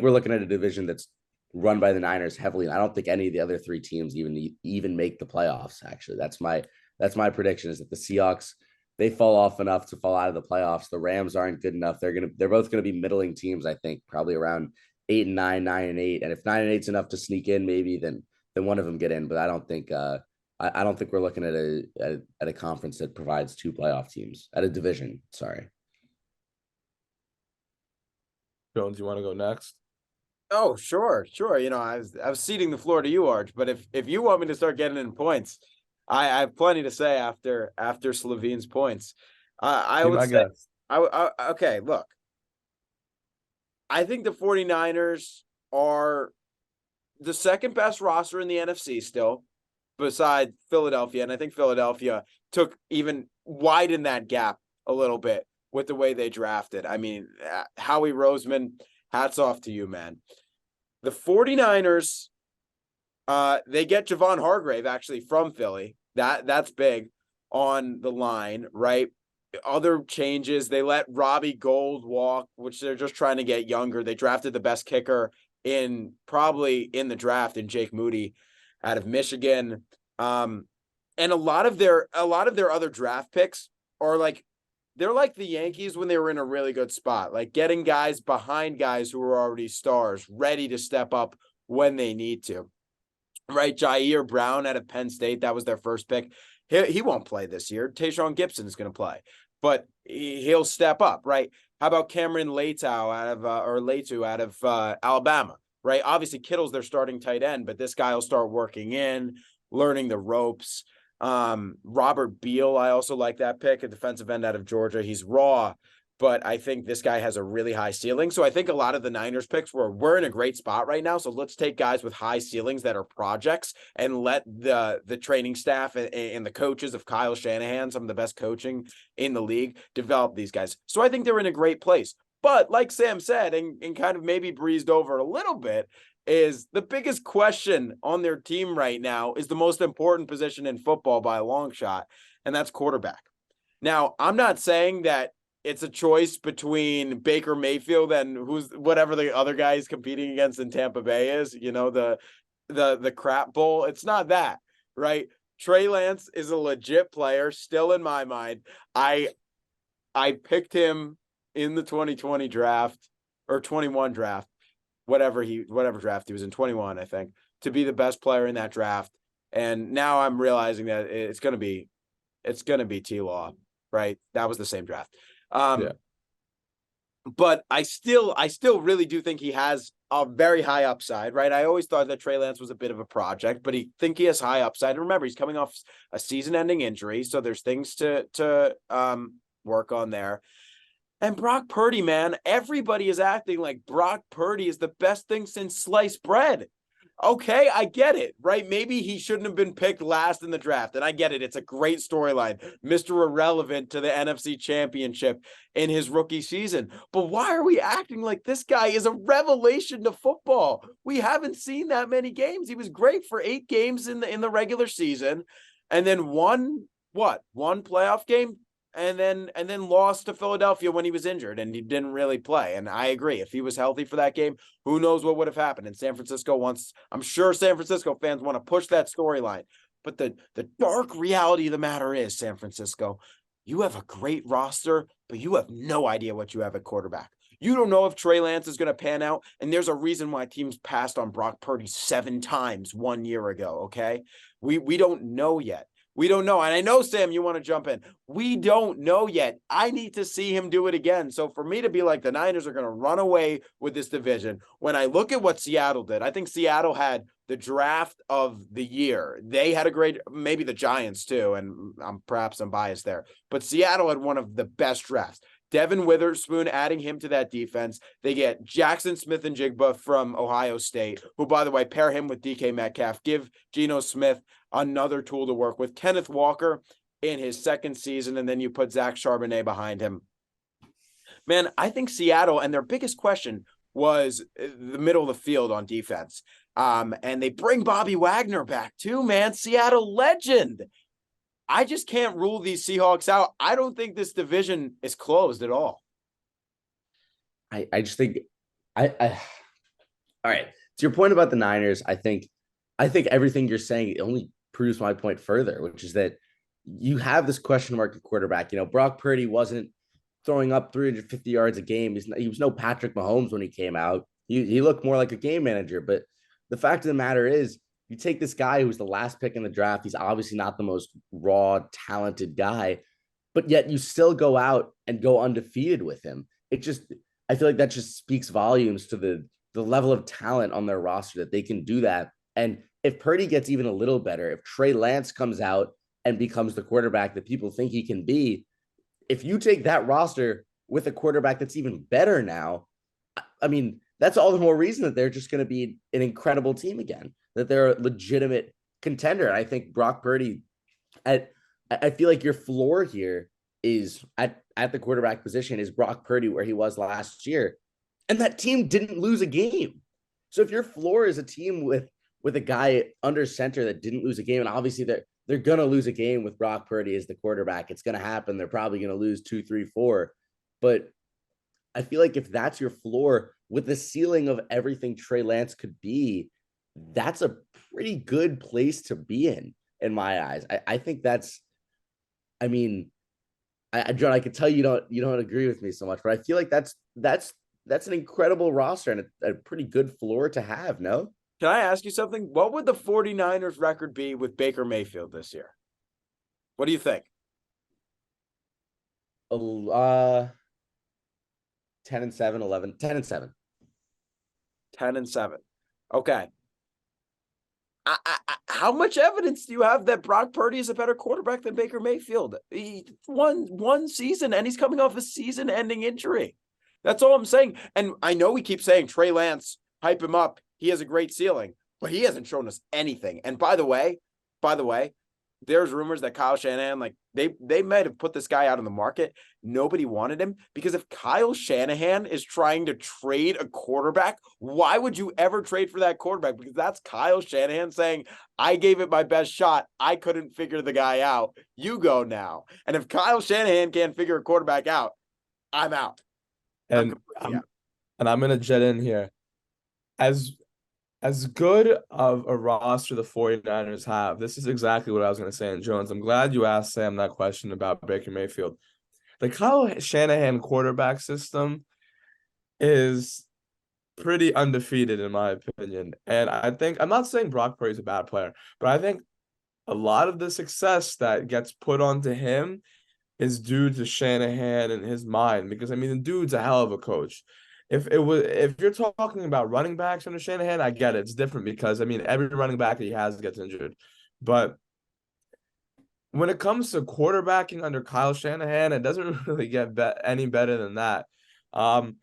we're looking at a division that's run by the Niners heavily, and I don't think any of the other 3 teams even make the playoffs. Actually, that's my prediction, is that the Seahawks, they fall off enough to fall out of the playoffs. The Rams aren't good enough. They're both going to be middling teams. I think probably around 8 and 9, 9 and 8. And if 9 and 8 is enough to sneak in, maybe then one of them get in. But I don't think we're looking at a conference that provides 2 playoff teams, at a division. Sorry. Jones, you want to go next? Oh, sure. You know, I was ceding the floor to you, Arch, but if you want me to start getting in points, I have plenty to say after Levine's points. I Be would my say, guest. okay, look, I think the 49ers are the second best roster in the NFC still, beside Philadelphia. And I think Philadelphia took even widened that gap a little bit with the way they drafted. I mean, Howie Roseman, hats off to you, man. The 49ers, they get Javon Hargrave actually from Philly. That's big on the line, right? Other changes, they let Robbie Gould walk, which they're just trying to get younger. They drafted the best kicker probably in the draft in Jake Moody out of Michigan. And a lot of their other draft picks are like, they're like the Yankees when they were in a really good spot, like getting guys behind guys who are already stars, ready to step up when they need to. Right, Jair Brown out of Penn State, that was their first pick. He won't play this year. Tayshaun Gibson is going to play, but he'll step up, right? How about Cameron Leitao out of Alabama, right? Obviously, Kittle's their starting tight end, but this guy will start working in, learning the ropes. Robert Beal, I also like that pick, a defensive end out of Georgia. He's raw, but I think this guy has a really high ceiling. So I think a lot of the Niners picks we're in a great spot right now. So let's take guys with high ceilings that are projects and let the training staff and the coaches of Kyle Shanahan, some of the best coaching in the league, develop these guys. So I think they're in a great place. But like Sam said, and kind of maybe breezed over a little bit, is the biggest question on their team right now is the most important position in football by a long shot, and that's quarterback. Now, I'm not saying that it's a choice between Baker Mayfield and whatever the other guy is competing against in Tampa Bay is, the crap bowl. It's not that, right? Trey Lance is a legit player still in my mind. I picked him in the 2020 draft or 21 draft, whatever draft he was in, 21, I think, to be the best player in that draft. And now I'm realizing that it's going to be T-Law, right? That was the same draft. Yeah. But I still really do think he has a very high upside, right? I always thought that Trey Lance was a bit of a project, but he has high upside. And remember, he's coming off a season-ending injury, so there's things to work on there. And Brock Purdy, man, everybody is acting like Brock Purdy is the best thing since sliced bread. Okay, I get it, right? Maybe he shouldn't have been picked last in the draft, and I get it. It's a great storyline. Mr. Irrelevant to the NFC Championship in his rookie season. But why are we acting like this guy is a revelation to football? We haven't seen that many games. He was great for 8 games in the regular season, and then one playoff game, and then lost to Philadelphia when he was injured and he didn't really play. And I agree. If he was healthy for that game, who knows what would have happened. And I'm sure San Francisco fans want to push that storyline. But the dark reality of the matter is, San Francisco, you have a great roster, but you have no idea what you have at quarterback. You don't know if Trey Lance is going to pan out. And there's a reason why teams passed on Brock Purdy 7 times 1 year ago. Okay. We don't know yet. We don't know. And I know, Sam, you want to jump in. We don't know yet. I need to see him do it again. So for me to be like the Niners are going to run away with this division, when I look at what Seattle did, I think Seattle had the draft of the year. They had a great, maybe the Giants too, and perhaps I'm biased there, but Seattle had one of the best drafts. Devin Witherspoon, adding him to that defense. They get Jackson Smith-Njigba from Ohio State, who, by the way, pair him with DK Metcalf. Give Geno Smith another tool to work with. Kenneth Walker in his second season, and then you put Zach Charbonnet behind him. Man, I think Seattle, and their biggest question was the middle of the field on defense. And they bring Bobby Wagner back too, man. Seattle legend. I just can't rule these Seahawks out. I don't think this division is closed at all. I just think all right. To your point about the Niners, I think everything you're saying only proves my point further, which is that you have this question mark at quarterback. Brock Purdy wasn't throwing up 350 yards a game. He was no Patrick Mahomes when he came out. He looked more like a game manager. But the fact of the matter is, you take this guy who's the last pick in the draft. He's obviously not the most raw, talented guy, but yet you still go out and go undefeated with him. I feel like that just speaks volumes to the level of talent on their roster that they can do that. And if Purdy gets even a little better, if Trey Lance comes out and becomes the quarterback that people think he can be. If you take that roster with a quarterback that's even better now, I mean, that's all the more reason that they're just going to be an incredible team again, that they're a legitimate contender. And I think Brock Purdy, I feel like your floor here is at the quarterback position is Brock Purdy where he was last year. And that team didn't lose a game. So if your floor is a team with a guy under center that didn't lose a game, and obviously they're going to lose a game with Brock Purdy as the quarterback. It's going to happen. They're probably going to lose 2, 3, 4. But I feel like if that's your floor with the ceiling of everything Trey Lance could be, that's a pretty good place to be in my eyes. I think that's, I mean, John, I could tell you don't agree with me so much, but I feel like that's an incredible roster and a pretty good floor to have, no? Can I ask you something? What would the 49ers record be with Baker Mayfield this year? What do you think? 10-7, 11, 10-7. 10-7. Okay. How much evidence do you have that Brock Purdy is a better quarterback than Baker Mayfield? He won one season and he's coming off a season-ending injury. That's all I'm saying. And I know we keep saying Trey Lance, hype him up. He has a great ceiling, but he hasn't shown us anything. And by the way, there's rumors that Kyle Shanahan, like they might have put this guy out on the market. Nobody wanted him because if Kyle Shanahan is trying to trade a quarterback, why would you ever trade for that quarterback? Because that's Kyle Shanahan saying, I gave it my best shot. I couldn't figure the guy out. You go now. And if Kyle Shanahan can't figure a quarterback out, I'm out. And I'm going to jet in here. As good of a roster the 49ers have, this is exactly what I was going to say. And Jones, I'm glad you asked Sam that question about Baker Mayfield. The Kyle Shanahan quarterback system is pretty undefeated in my opinion. And I think, I'm not saying Brock Purdy's a bad player, but I think a lot of the success that gets put onto him is due to Shanahan and his mind. Because, I mean, the dude's a hell of a coach. If you're talking about running backs under Shanahan, I get it. It's different because, I mean, every running back that he has gets injured. But when it comes to quarterbacking under Kyle Shanahan, it doesn't really get any better than that. And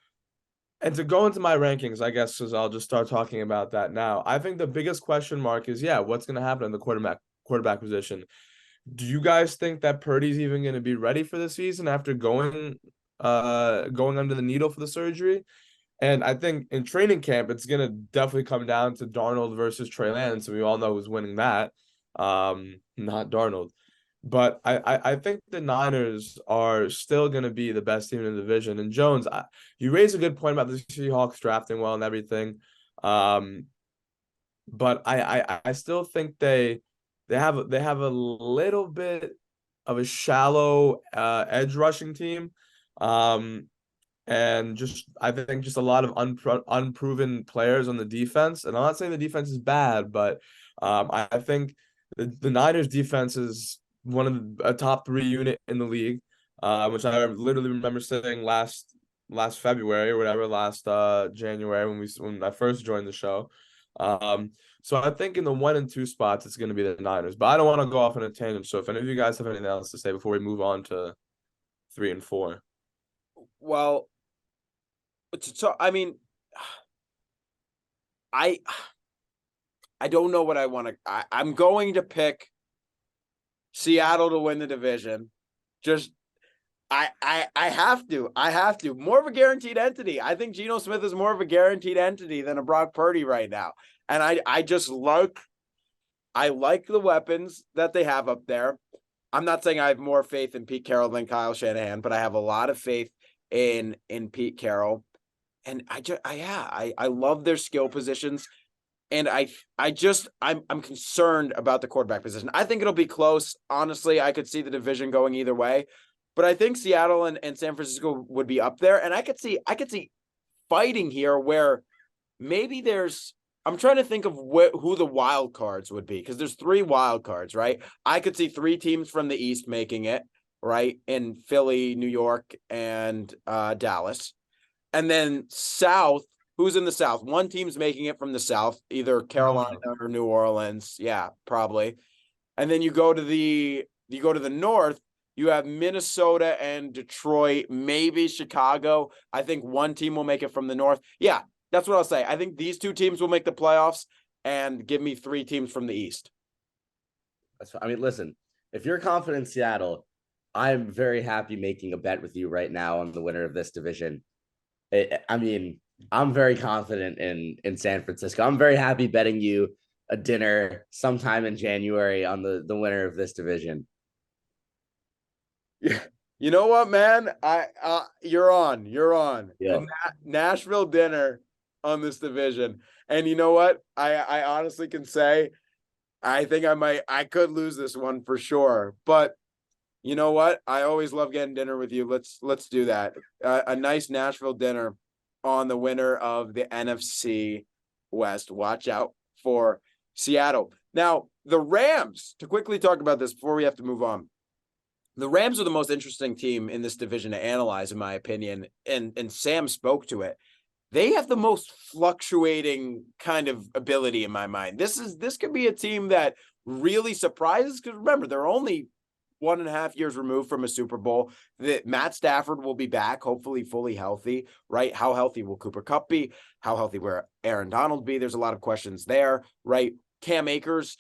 to go into my rankings, I guess, because I'll just start talking about that now. I think the biggest question mark is, what's going to happen in the quarterback position? Do you guys think that Purdy's even going to be ready for the season after going under the needle for the surgery? And I think in training camp, it's going to definitely come down to Darnold versus Trey Lance. And we all know who's winning that. Not Darnold. But I think the Niners are still going to be the best team in the division. And Jones, you raised a good point about the Seahawks drafting well and everything. But I still think they have a little bit of a shallow edge rushing team. And I think a lot of unproven players on the defense. And I'm not saying the defense is bad, but I think the Niners defense is one of a top 3 unit in the league, which I literally remember saying last February or whatever, last January when I first joined the show. So I think in the 1 and 2 spots, it's going to be the Niners. But I don't want to go off on a tangent. So if any of you guys have anything else to say before we move on to 3 and 4. Well, I mean, I don't know what I want to. I'm going to pick Seattle to win the division. Just I have to. More of a guaranteed entity. I think Geno Smith is more of a guaranteed entity than a Brock Purdy right now. And I like the weapons that they have up there. I'm not saying I have more faith in Pete Carroll than Kyle Shanahan, but I have a lot of faith in Pete Carroll. And I love their skill positions. And I'm concerned about the quarterback position. I think it'll be close. Honestly, I could see the division going either way, but I think Seattle and San Francisco would be up there. And I could see fighting here where maybe I'm trying to think of who the wild cards would be. Cause there's 3 wild cards, right? I could see 3 teams from the East making it, right? In Philly, New York, and Dallas. And then South, who's in the South? 1 team's making it from the South, either Carolina or New Orleans. Yeah, probably. And then you go to the North, you have Minnesota and Detroit, maybe Chicago. I think one team will make it from the North. Yeah, that's what I'll say. I think these two teams will make the playoffs, and give me three teams from the East. I mean, listen, if you're confident in Seattle, I'm very happy making a bet with you right now on the winner of this division. I mean, I'm very confident in San Francisco. I'm very happy betting you a dinner sometime in January on the winner of this division. Yeah. You know what, man? You're on. Yeah. Nashville dinner on this division. And you know what? I honestly can say I think I could lose this one for sure. But you know what? I always love getting dinner with you. Let's do that. A nice Nashville dinner on the winner of the NFC West. Watch out for Seattle. Now, the Rams, to quickly talk about this before we have to move on. The Rams are the most interesting team in this division to analyze, in my opinion, and Sam spoke to it. They have the most fluctuating kind of ability in my mind. This could be a team that really surprises, because remember, they're only 1.5 years removed from a Super Bowl. That Matt Stafford will be back, hopefully fully healthy, right? How healthy will Cooper Kupp be? How healthy will Aaron Donald be? There's a lot of questions there, right? Cam Akers,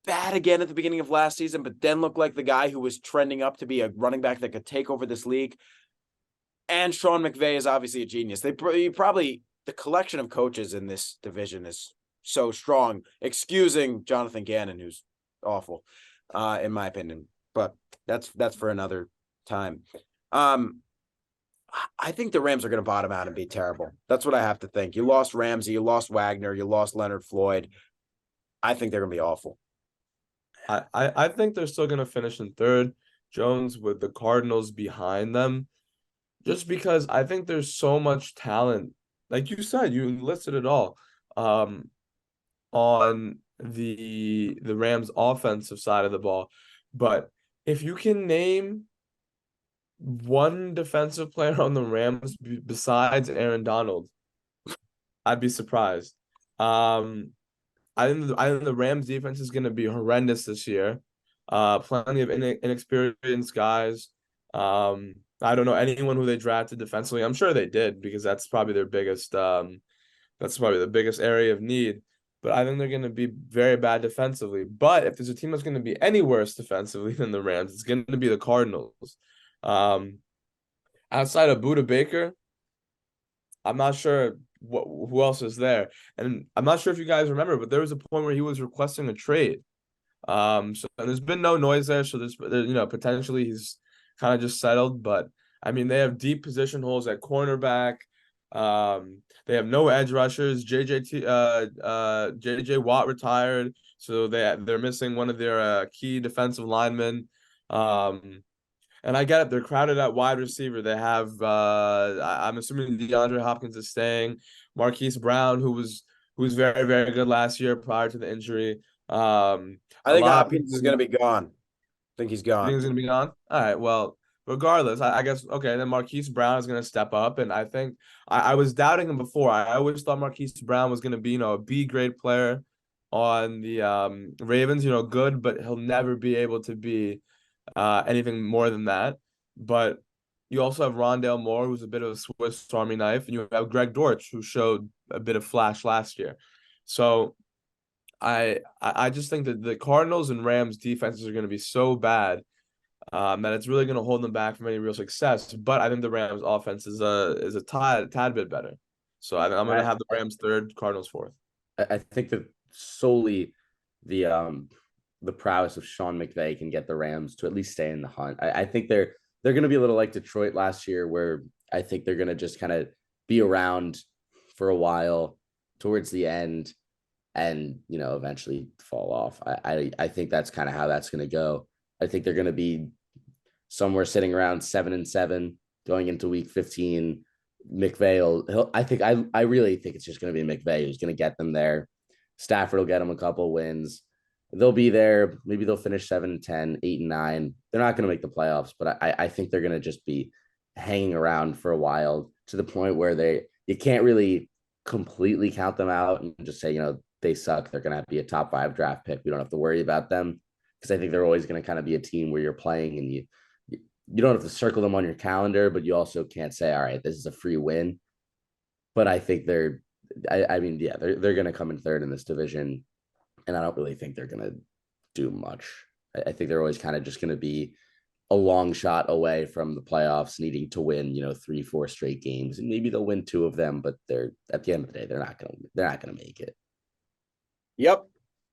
bad again at the beginning of last season, but then looked like the guy who was trending up to be a running back that could take over this league. And Sean McVay is obviously a genius. The collection of coaches in this division is so strong, excusing Jonathan Gannon, who's awful, in my opinion. But that's for another time. I think the Rams are going to bottom out and be terrible. That's what I have to think. You lost Ramsey, you lost Wagner, you lost Leonard Floyd. I think they're going to be awful. I think they're still going to finish in third, Jones, with the Cardinals behind them, just because I think there's so much talent. Like you said, you listed it all, on the Rams offensive side of the ball. But if you can name one defensive player on the Rams besides Aaron Donald, I'd be surprised. I think the Rams defense is going to be horrendous this year. Plenty of inexperienced guys. I don't know anyone who they drafted defensively. I'm sure they did, because that's probably their biggest. That's probably the biggest area of need. But I think they're going to be very bad defensively. But if there's a team that's going to be any worse defensively than the Rams, it's going to be the Cardinals. Outside of Budda Baker, I'm not sure who else is there. And I'm not sure if you guys remember, but there was a point where he was requesting a trade. So there's been no noise there. So there's potentially he's kind of just settled. But I mean, they have deep position holes at cornerback. They have no edge rushers. JJ Watt retired, so they're missing one of their key defensive linemen. And I get it, they're crowded at wide receiver. They have I'm assuming DeAndre Hopkins is staying. Marquise Brown, who was very, very good last year prior to the injury. I think Hopkins is going to be gone. I think he's gone. You think he's going to be gone? All right, well, regardless, I guess, okay, then Marquise Brown is going to step up. And I think I was doubting him before. I always thought Marquise Brown was going to be, a B-grade player on the Ravens, good, but he'll never be able to be anything more than that. But you also have Rondale Moore, who's a bit of a Swiss Army knife, and you have Greg Dortch, who showed a bit of flash last year. So I just think that the Cardinals and Rams defenses are going to be so bad that it's really going to hold them back from any real success. But I think the Rams offense is a tad bit better. So I'm going to have the Rams third, Cardinals fourth. I think that solely the prowess of Sean McVay can get the Rams to at least stay in the hunt. I think they're going to be a little like Detroit last year, where I think they're going to just kind of be around for a while towards the end and, eventually fall off. I think that's kind of how that's going to go. I think they're going to be somewhere sitting around 7-7 going into week 15. McVay I really think it's just going to be McVay who's going to get them there. Stafford will get them a couple wins. They'll be there. Maybe they'll finish 7-10, 8-9. They're not going to make the playoffs, but I think they're going to just be hanging around for a while, to the point where you can't really completely count them out and just say, they suck. They're going to be a top 5 draft pick. We don't have to worry about them. because I think they're always going to kind of be a team where you're playing and you don't have to circle them on your calendar, but you also can't say, all right, this is a free win. But I think they're going to come in third in this division, and I don't really think they're going to do much. I think they're always kind of just going to be a long shot away from the playoffs, needing to win, 3-4 straight games, and maybe they'll win 2 of them, but they're at the end of the day, they're not going to make it. Yep,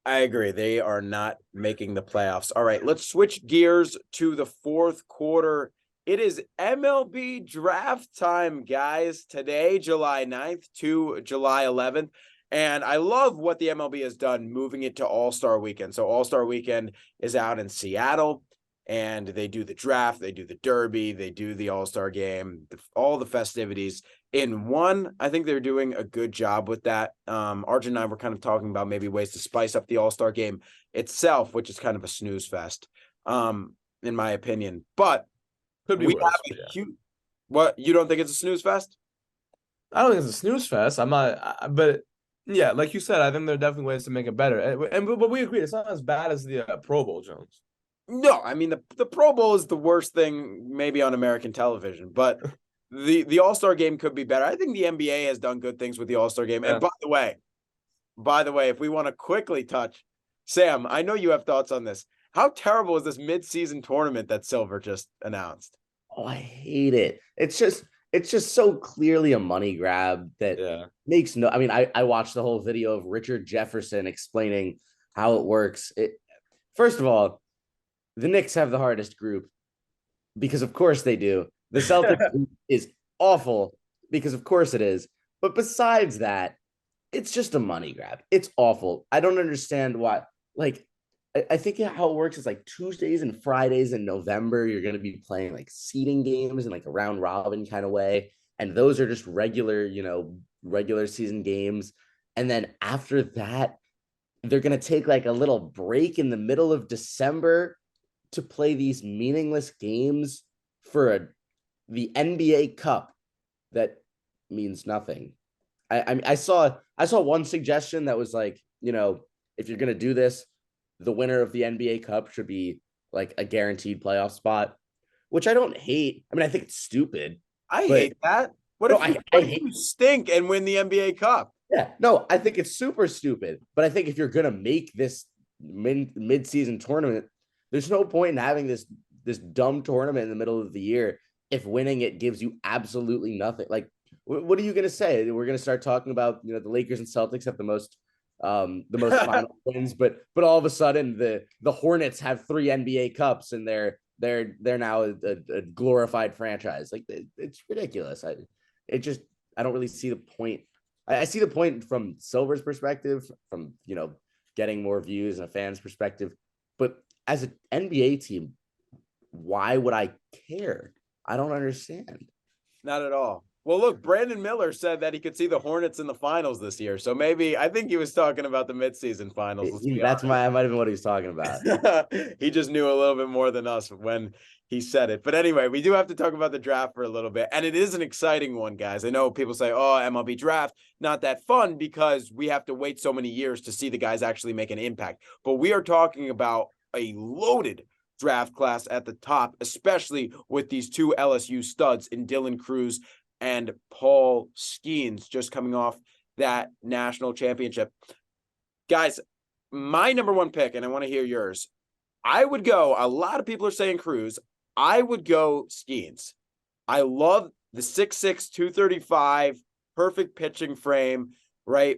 I agree. They are not making the playoffs. All right, let's switch gears to the fourth quarter. It is MLB draft time, guys. Today, July 9th to July 11th. And I love what the MLB has done moving it to All-Star Weekend. So All-Star Weekend is out in Seattle, and they do the draft, they do the Derby, they do the All-Star game, all the festivities in one. I think they're doing a good job with that. Arjun and I were kind of talking about maybe ways to spice up the All-Star game itself, which is kind of a snooze fest, in my opinion. But Could be we worse. have a huge. What, you don't think it's a snooze fest? I don't think it's a snooze fest. I'm not, but yeah, like you said, I think there are definitely ways to make it better. But we agree, it's not as bad as the Pro Bowl, Jones. No, I mean the Pro Bowl is the worst thing maybe on American television, but the All-Star game could be better. I think the NBA has done good things with the All-Star game. Yeah. And by the way, if we want to quickly touch, Sam, I know you have thoughts on this. How terrible is this mid-season tournament that Silver just announced? Oh, I hate it. It's just so clearly a money grab that makes no. I mean, I watched the whole video of Richard Jefferson explaining how it works. First of all, the Knicks have the hardest group because of course they do. The Celtics group is awful because of course it is. But besides that, it's just a money grab. It's awful. I don't understand why. Like, I think how it works is like Tuesdays and Fridays in November, you're going to be playing like seeding games in like a round robin kind of way. And those are just regular season games. And then after that, they're going to take like a little break in the middle of December to play these meaningless games for the NBA Cup that means nothing. I saw one suggestion that was like, if you're going to do this, the winner of the NBA Cup should be like a guaranteed playoff spot, which I don't hate. I mean, I think it's stupid. I hate that. What if you stink and win the NBA Cup? Yeah, no, I think it's super stupid. But I think if you're going to make this mid-season tournament, there's no point in having this dumb tournament in the middle of the year if winning it gives you absolutely nothing. Like, what are you going to say? We're going to start talking about, the Lakers and Celtics have the most final wins, but all of a sudden the Hornets have 3 NBA Cups and they're now a glorified franchise. Like, it's ridiculous. I don't really see the point. I see the point from Silver's perspective, from getting more views and a fan's perspective, but as an NBA team, why would I care? I don't understand. Not at all. Well, look, Brandon Miller said that he could see the Hornets in the finals this year. So maybe, I think he was talking about the midseason finals. That might have been what he was talking about. He just knew a little bit more than us when he said it. But anyway, we do have to talk about the draft for a little bit. And it is an exciting one, guys. I know people say, oh, MLB draft, not that fun because we have to wait so many years to see the guys actually make an impact. But we are talking about a loaded draft class at the top, especially with these 2 LSU studs in Dylan Cruz and Paul Skeens just coming off that national championship. Guys, my number 1 pick, and I want to hear yours. I would go, a lot of people are saying Cruz. I would go Skeens. I love the 6'6", 235, perfect pitching frame, right?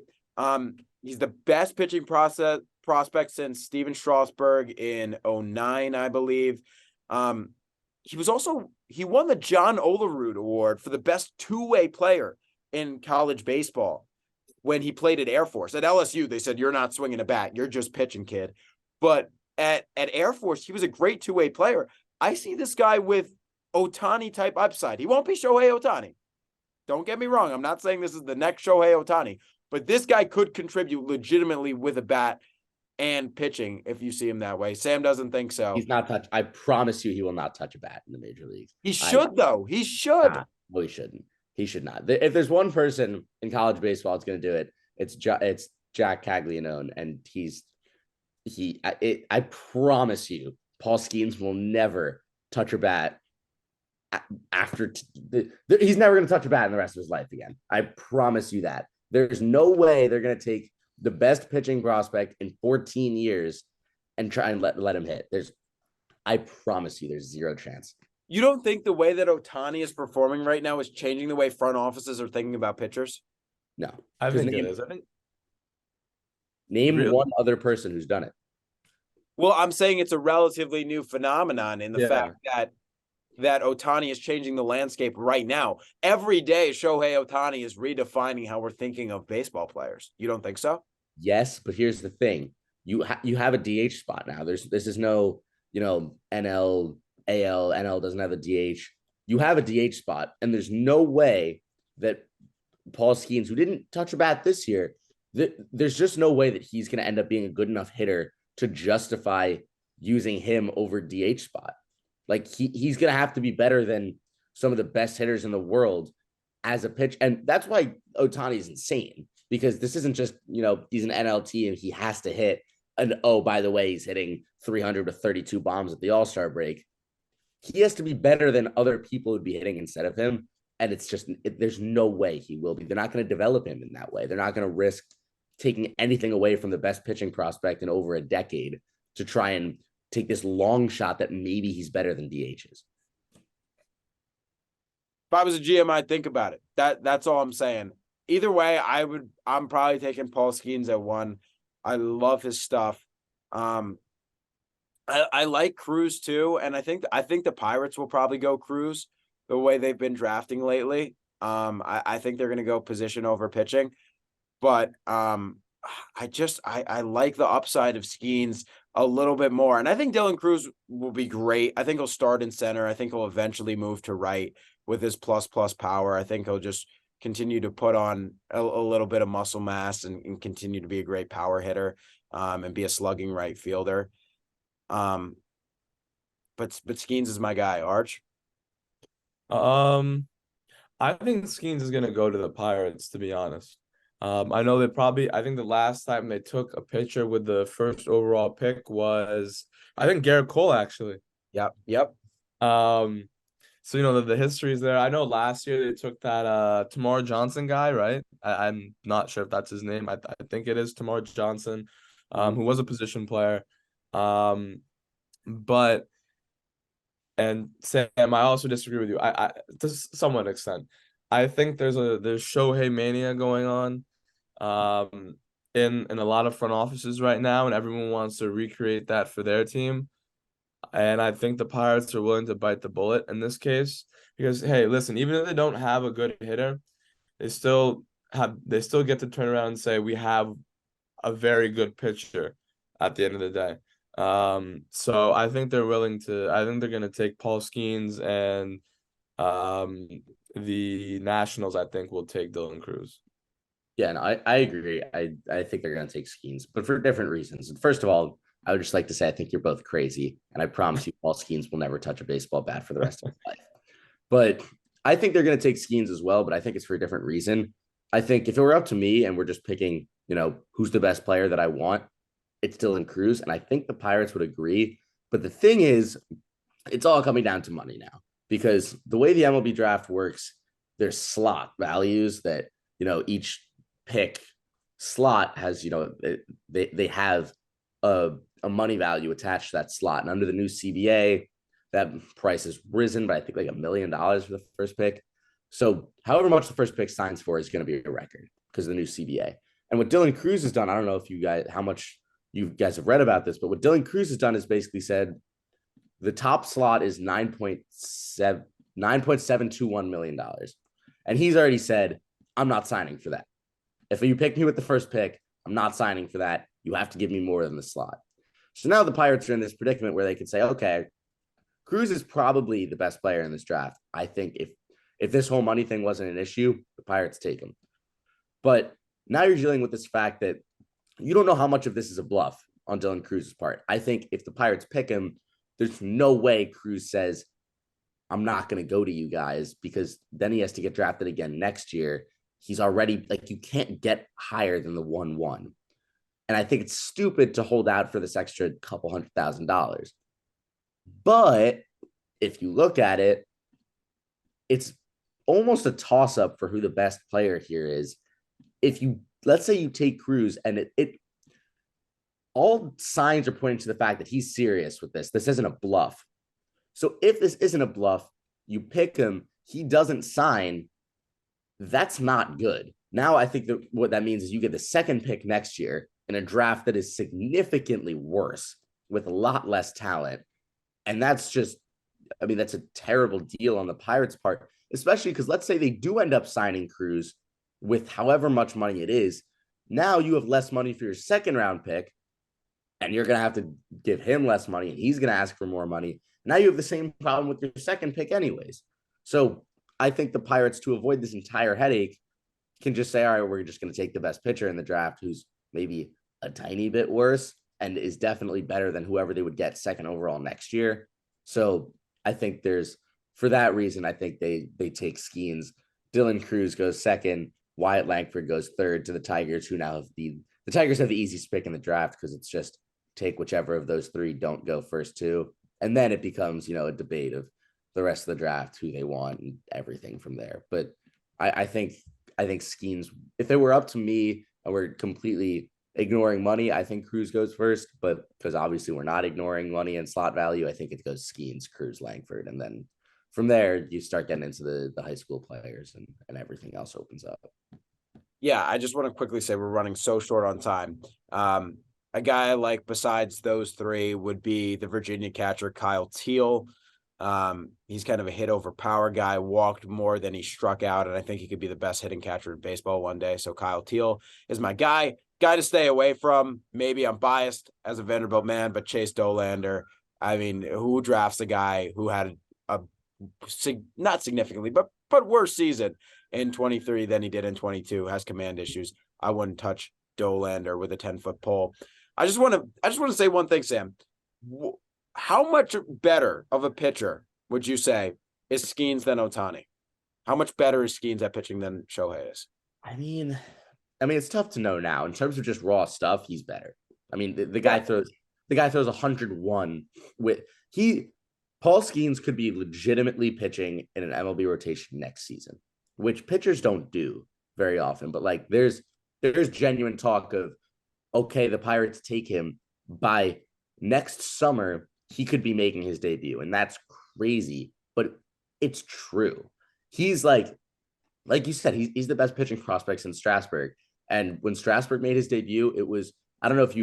He's the best pitching prospect since Steven Strasburg in 2009, I believe. He won the John Olerud Award for the best 2-way player in college baseball when he played at Air Force. At LSU, they said, you're not swinging a bat. You're just pitching, kid. But at Air Force, he was a great 2-way player. I see this guy with Ohtani-type upside. He won't be Shohei Ohtani. Don't get me wrong. I'm not saying this is the next Shohei Ohtani. But this guy could contribute legitimately with a bat and pitching if you see him that way. Sam doesn't think so. He's not touch. I promise you he will not touch a bat in the major leagues. He should, though. He should. No, he shouldn't. He should not. If there's one person in college baseball that's going to do it, it's Jack Caglianone, and he's I promise you, Paul Skeens will never touch a bat after he's never going to touch a bat in the rest of his life again. I promise you that. There's no way they're going to take the best pitching prospect in 14 years and try and let him hit. I promise you, there's zero chance. You don't think the way that Ohtani is performing right now is changing the way front offices are thinking about pitchers? No, I think it is. I think name really? One other person who's done it. Well, I'm saying it's a relatively new phenomenon in the fact that Ohtani is changing the landscape right now. Every day, Shohei Ohtani is redefining how we're thinking of baseball players. You don't think so? Yes, but here's the thing: you have a DH spot now. This is no NL, AL, NL doesn't have a DH. You have a DH spot, and there's no way that Paul Skeens, who didn't touch a bat this year, there's just no way that he's going to end up being a good enough hitter to justify using him over DH spot. Like he's going to have to be better than some of the best hitters in the world as a pitch. And that's why Ohtani is insane, because this isn't just, he's an NLT and he has to hit. And oh, by the way, he's hitting 332 bombs at the All-Star break. He has to be better than other people would be hitting instead of him. And it's just, there's no way he will be. They're not going to develop him in that way. They're not going to risk taking anything away from the best pitching prospect in over a decade to try and take this long shot that maybe he's better than DHs. If I was a GM, I'd think about it. That's all I'm saying. Either way, I'm probably taking Paul Skeens at 1. I love his stuff. I like Cruz too, and I think the Pirates will probably go Cruz the way they've been drafting lately. I think they're going to go position over pitching, but I like the upside of Skeens a little bit more, and I think Dylan Cruz will be great. I think he'll start in center. I think he'll eventually move to right with his plus power. I think he'll just continue to put on a little bit of muscle mass and continue to be a great power hitter, and be a slugging right fielder. But Skeens is my guy. Arch. I think Skeens is gonna go to the Pirates, to be honest. I know I think the last time they took a pitcher with the first overall pick was, I think, Garrett Cole, actually. Yep. So the history is there. I know last year they took that Tamar Johnson guy, right? I'm not sure if that's his name. I think it is Tamar Johnson, who was a position player. But and Sam, I also disagree with you. I to somewhat extent. I think there's Shohei mania going on in a lot of front offices right now, and everyone wants to recreate that for their team. And I think the Pirates are willing to bite the bullet in this case, because hey, listen, even if they don't have a good hitter, they still get to turn around and say we have a very good pitcher at the end of the day. So I think they're going to take Paul Skeens, and the Nationals, I think, will take Dylan Cruz. Yeah, no, I agree. I think they're going to take Skeens, but for different reasons. First of all, I would just like to say I think you're both crazy, and I promise you Paul Skeens will never touch a baseball bat for the rest of his life. But I think they're going to take Skeens as well, but I think it's for a different reason. I think if it were up to me and we're just picking, who's the best player that I want, it's Dylan Cruz, and I think the Pirates would agree. But the thing is, it's all coming down to money now, because the way the MLB draft works, there's slot values that, each pick slot has, they have a money value attached to that slot. And under the new CBA, that price has risen by, I think, like $1 million for the first pick. So however much the first pick signs for is going to be a record because of the new CBA. And what Dylan Cruz has done, I don't know if how much you guys have read about this, but what Dylan Cruz has done is basically said the top slot is $9.721 million. And he's already said, I'm not signing for that. If you pick me with the first pick, I'm not signing for that. You have to give me more than the slot. So now the Pirates are in this predicament where they could say, okay, Cruz is probably the best player in this draft. I think if this whole money thing wasn't an issue, the Pirates take him. But now you're dealing with this fact that you don't know how much of this is a bluff on Dylan Cruz's part. I think if the Pirates pick him, there's no way Cruz says, I'm not going to go to you guys, because then he has to get drafted again next year. He's already, you can't get higher than the 1-1. And I think it's stupid to hold out for this extra couple $100,000. But if you look at it, it's almost a toss-up for who the best player here is. If you, let's say you take Cruz, and it all signs are pointing to the fact that he's serious with this. This isn't a bluff. So if this isn't a bluff, you pick him, he doesn't sign, that's not good. Now I think that what that means is you get the second pick next year in a draft that is significantly worse with a lot less talent. And that's just, I mean, that's a terrible deal on the Pirates' part, especially because let's say they do end up signing Cruz with however much money it is. Now you have less money for your second round pick, and you're going to have to give him less money, and he's going to ask for more money. Now you have the same problem with your second pick anyways. So I think the Pirates, to avoid this entire headache, can just say, all right, we're just going to take the best pitcher in the draft who's maybe a tiny bit worse and is definitely better than whoever they would get second overall next year. So I think for that reason, I think they take Skeens. Dylan Cruz goes second. Wyatt Langford goes third to the Tigers, who now have the Tigers have the easiest pick in the draft because it's just take whichever of those three, don't go first two. And then it becomes, a debate of the rest of the draft, who they want and everything from there. But I think Skeens, if it were up to me and we're completely ignoring money, I think Cruz goes first. But because obviously we're not ignoring money and slot value, I think it goes Skeens, Cruz, Langford. And then from there, you start getting into the high school players and everything else opens up. Yeah, I just want to quickly say we're running so short on time. A guy like besides those three would be the Virginia catcher, Kyle Teal. He's kind of a hit over power guy, walked more than he struck out, and I think he could be the best hitting catcher in baseball one day. So Kyle Teal is my guy to stay away from. Maybe I'm biased as a Vanderbilt man, but Chase Dolander, I mean, who drafts a guy who had a not significantly, but worse season in 23 than he did in 22, has command issues. I wouldn't touch Dolander with a 10-foot pole. I just want to say one thing, Sam. How much better of a pitcher would you say is Skeens than Ohtani? How much better is Skeens at pitching than Shohei is? I mean, it's tough to know now. In terms of just raw stuff, he's better. I mean, the guy throws 101 with Paul Skeens could be legitimately pitching in an MLB rotation next season, which pitchers don't do very often. But like, there's genuine talk of, okay, the Pirates take him by next summer, he could be making his debut. And that's crazy, but it's true. He's like you said, he's the best pitching prospect in Strasburg. And when Strasburg made his debut, it was, I don't know if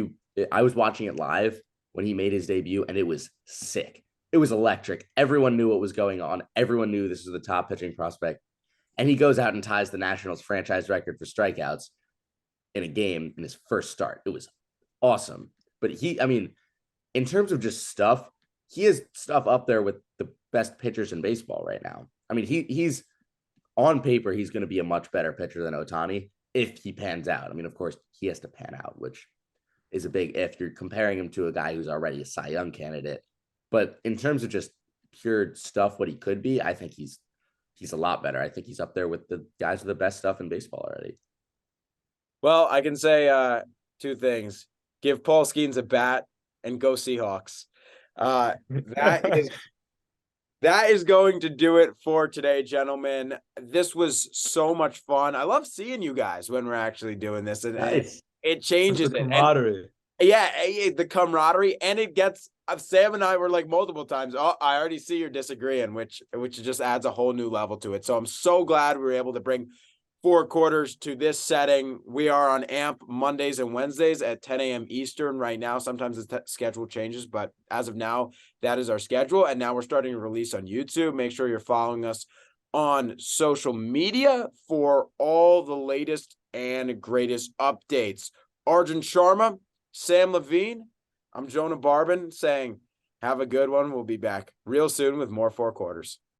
I was watching it live when he made his debut, and it was sick. It was electric. Everyone knew what was going on. Everyone knew this was the top pitching prospect. And he goes out and ties the Nationals franchise record for strikeouts in a game in his first start. It was awesome. But in terms of just stuff, he has stuff up there with the best pitchers in baseball right now. I mean, he's on paper, he's going to be a much better pitcher than Ohtani if he pans out. I mean, of course, he has to pan out, which is a big if. You're comparing him to a guy who's already a Cy Young candidate. But in terms of just pure stuff, what he could be, I think he's a lot better. I think he's up there with the guys with the best stuff in baseball already. Well, I can say two things. Give Paul Skeens a bat and go Seahawks. That is going to do it for today, gentlemen. This was so much fun. I love seeing you guys when we're actually doing this. And Nice. it changes The it. camaraderie. Yeah, the camaraderie, and it gets Sam and I were like multiple times. Oh, I already see you're disagreeing, which just adds a whole new level to it. So I'm so glad we were able to bring 4 quarters to this setting. We are on AMP Mondays and Wednesdays at 10 a.m. Eastern right now. Sometimes the schedule changes, but as of now, that is our schedule. And now we're starting to release on YouTube. Make sure you're following us on social media for all the latest and greatest updates. Arjun Sharma, Sam Levine, I'm Jonah Barbin saying, have a good one. We'll be back real soon with more 4 quarters.